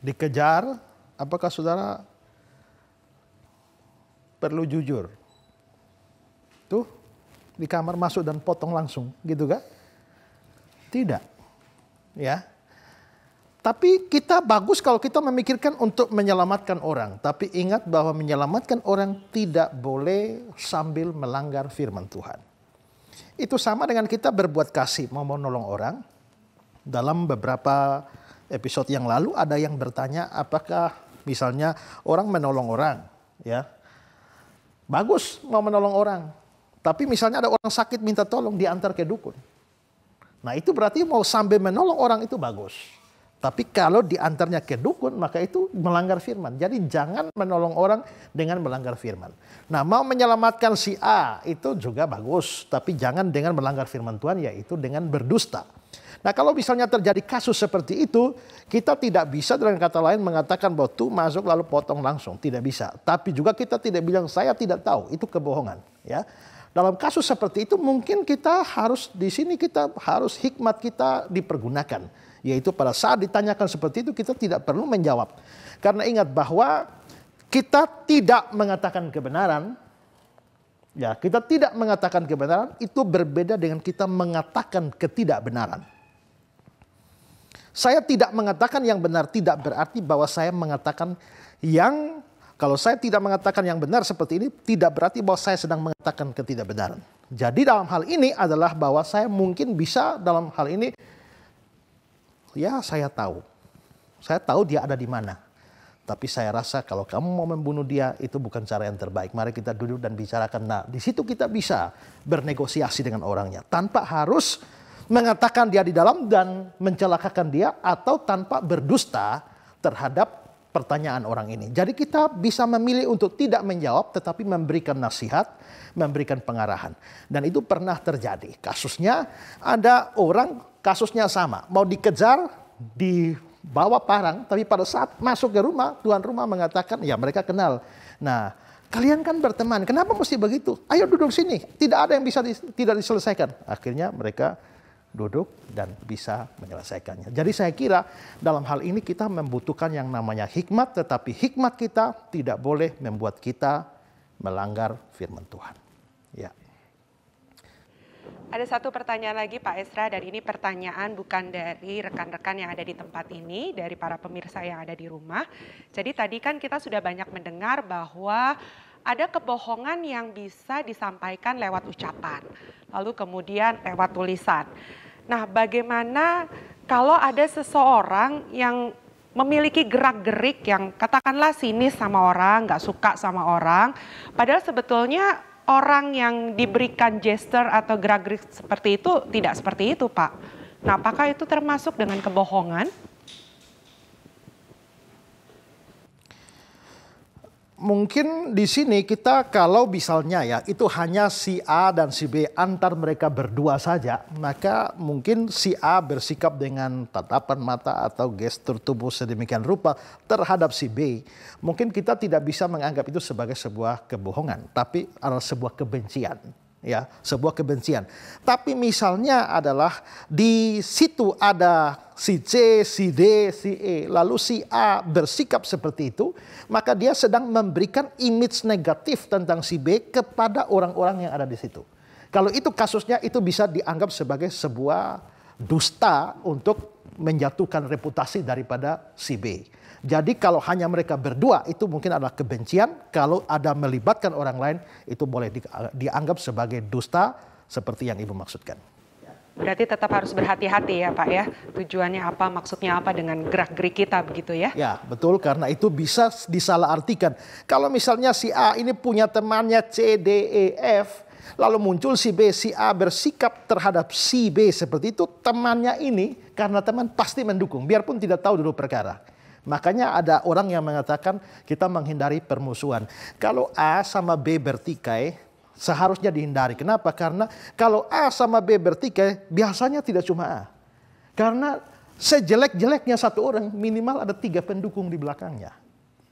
dikejar, apakah saudara perlu jujur? Tuh, di kamar masuk dan potong langsung, gitu kan? Tidak. Ya. Tapi kita bagus kalau kita memikirkan untuk menyelamatkan orang. Tapi ingat bahwa menyelamatkan orang tidak boleh sambil melanggar firman Tuhan. Itu sama dengan kita berbuat kasih, mau menolong orang. dalam beberapa episode yang lalu ada yang bertanya apakah misalnya orang menolong orang, ya bagus mau menolong orang, tapi misalnya ada orang sakit minta tolong diantar ke dukun. Nah itu berarti mau sambil menolong orang itu bagus. Tapi kalau diantarnya ke dukun maka itu melanggar firman. Jadi jangan menolong orang dengan melanggar firman. Nah mau menyelamatkan si A itu juga bagus. Tapi jangan dengan melanggar firman Tuhan, yaitu dengan berdusta. Nah kalau misalnya terjadi kasus seperti itu, kita tidak bisa dengan kata lain mengatakan bahwa tuh masuk lalu potong langsung. Tidak bisa. Tapi juga kita tidak bilang saya tidak tahu. Itu kebohongan. Ya. Dalam kasus seperti itu mungkin kita harus di sini kita harus hikmat kita dipergunakan. Yaitu pada saat ditanyakan seperti itu kita tidak perlu menjawab. Karena ingat bahwa kita tidak mengatakan kebenaran. Ya, kita tidak mengatakan kebenaran itu berbeda dengan kita mengatakan ketidakbenaran. Saya tidak mengatakan yang benar tidak berarti bahwa saya mengatakan yang, kalau saya tidak mengatakan yang benar seperti ini tidak berarti bahwa saya sedang mengatakan ketidakbenaran. Jadi dalam hal ini adalah bahwa saya mungkin bisa dalam hal ini, ya saya tahu dia ada di mana. Tapi saya rasa kalau kamu mau membunuh dia itu bukan cara yang terbaik. Mari kita duduk dan bicarakan. Nah di situ kita bisa bernegosiasi dengan orangnya tanpa harus mengatakan dia di dalam dan mencelakakan dia atau tanpa berdusta terhadap pertanyaan orang ini. Jadi kita bisa memilih untuk tidak menjawab tetapi memberikan nasihat, memberikan pengarahan. Dan itu pernah terjadi. Kasusnya ada orang kasusnya sama, mau dikejar, dibawa parang, tapi pada saat masuk ke rumah, tuan rumah mengatakan, ya mereka kenal. Nah, kalian kan berteman, kenapa mesti begitu? Ayo duduk sini, tidak ada yang bisa tidak diselesaikan. Akhirnya mereka duduk dan bisa menyelesaikannya. Jadi saya kira dalam hal ini kita membutuhkan yang namanya hikmat, tetapi hikmat kita tidak boleh membuat kita melanggar firman Tuhan. Ya. Ada satu pertanyaan lagi Pak Esra, dan ini pertanyaan bukan dari rekan-rekan yang ada di tempat ini, dari para pemirsa yang ada di rumah. Jadi tadi kan kita sudah banyak mendengar bahwa ada kebohongan yang bisa disampaikan lewat ucapan, lalu kemudian lewat tulisan. Nah bagaimana kalau ada seseorang yang memiliki gerak-gerik yang katakanlah sinis sama orang, nggak suka sama orang, padahal sebetulnya orang yang diberikan gesture atau gerak-gerik seperti itu tidak seperti itu, Pak. Nah, apakah itu termasuk dengan kebohongan? Mungkin di sini kita kalau misalnya ya itu hanya si A dan si B antar mereka berdua saja, maka mungkin si A bersikap dengan tatapan mata atau gestur tubuh sedemikian rupa terhadap si B. Mungkin kita tidak bisa menganggap itu sebagai sebuah kebohongan, tapi adalah sebuah kebencian. Ya, sebuah kebencian. Tapi misalnya adalah di situ ada si C, si D, si E, lalu si A bersikap seperti itu, maka dia sedang memberikan image negatif tentang si B kepada orang-orang yang ada di situ. Kalau itu kasusnya itu bisa dianggap sebagai sebuah dusta untuk menjatuhkan reputasi daripada si B. Jadi kalau hanya mereka berdua itu mungkin adalah kebencian. Kalau ada melibatkan orang lain itu boleh dianggap sebagai dusta seperti yang Ibu maksudkan. Berarti tetap harus berhati-hati ya Pak ya. Tujuannya apa, maksudnya apa dengan gerak-gerik kita begitu ya? Ya betul, karena itu bisa disalahartikan. Kalau misalnya si A ini punya temannya C, D, E, F. Lalu muncul si B, si A bersikap terhadap si B seperti itu. Temannya ini karena teman pasti mendukung biarpun tidak tahu dulu perkara. Makanya ada orang yang mengatakan kita menghindari permusuhan. Kalau A sama B bertikai, seharusnya dihindari. Kenapa? Karena kalau A sama B bertikai, biasanya tidak cuma A. Karena sejelek-jeleknya satu orang, minimal ada 3 pendukung di belakangnya.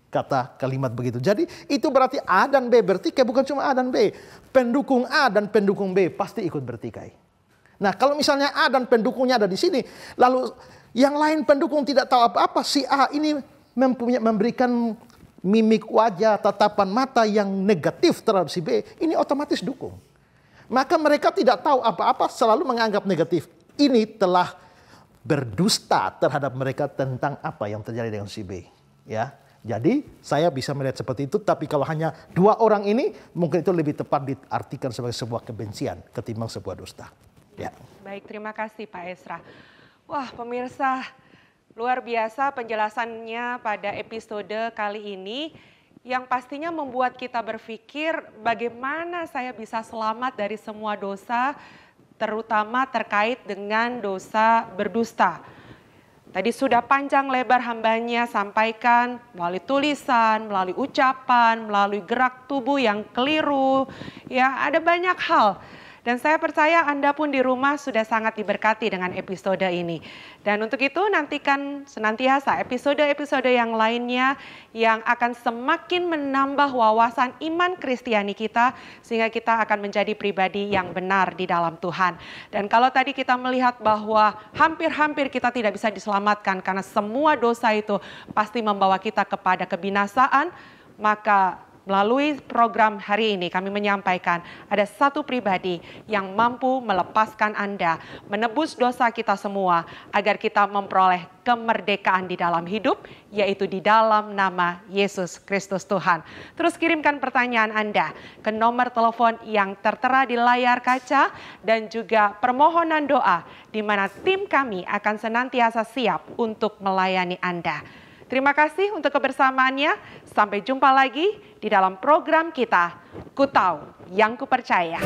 Kata kalimat begitu. Jadi itu berarti A dan B bertikai, bukan cuma A dan B. Pendukung A dan pendukung B pasti ikut bertikai. Nah kalau misalnya A dan pendukungnya ada di sini, lalu yang lain pendukung tidak tahu apa-apa, si A ini memberikan mimik wajah, tatapan mata yang negatif terhadap si B, ini otomatis dukung. Maka mereka tidak tahu apa-apa, selalu menganggap negatif. Ini telah berdusta terhadap mereka tentang apa yang terjadi dengan si B. Ya, jadi saya bisa melihat seperti itu, tapi kalau hanya 2 orang ini, mungkin itu lebih tepat diartikan sebagai sebuah kebencian ketimbang sebuah dusta. Ya. Baik, terima kasih Pak Esra. Wah, pemirsa, luar biasa penjelasannya pada episode kali ini yang pastinya membuat kita berpikir bagaimana saya bisa selamat dari semua dosa, terutama terkait dengan dosa berdusta. Tadi sudah panjang lebar hambanya sampaikan melalui tulisan, melalui ucapan, melalui gerak tubuh yang keliru, ya ada banyak hal. Dan saya percaya Anda pun di rumah sudah sangat diberkati dengan episode ini. Dan untuk itu nantikan senantiasa episode-episode yang lainnya yang akan semakin menambah wawasan iman Kristiani kita sehingga kita akan menjadi pribadi yang benar di dalam Tuhan. Dan kalau tadi kita melihat bahwa hampir-hampir kita tidak bisa diselamatkan karena semua dosa itu pasti membawa kita kepada kebinasaan, maka melalui program hari ini kami menyampaikan ada satu pribadi yang mampu melepaskan Anda, menebus dosa kita semua agar kita memperoleh kemerdekaan di dalam hidup, yaitu di dalam nama Yesus Kristus Tuhan. Terus kirimkan pertanyaan Anda ke nomor telepon yang tertera di layar kaca dan juga permohonan doa di mana tim kami akan senantiasa siap untuk melayani Anda. Terima kasih untuk kebersamaannya. Sampai jumpa lagi di dalam program kita, Ku Tahu Yang Kupercaya.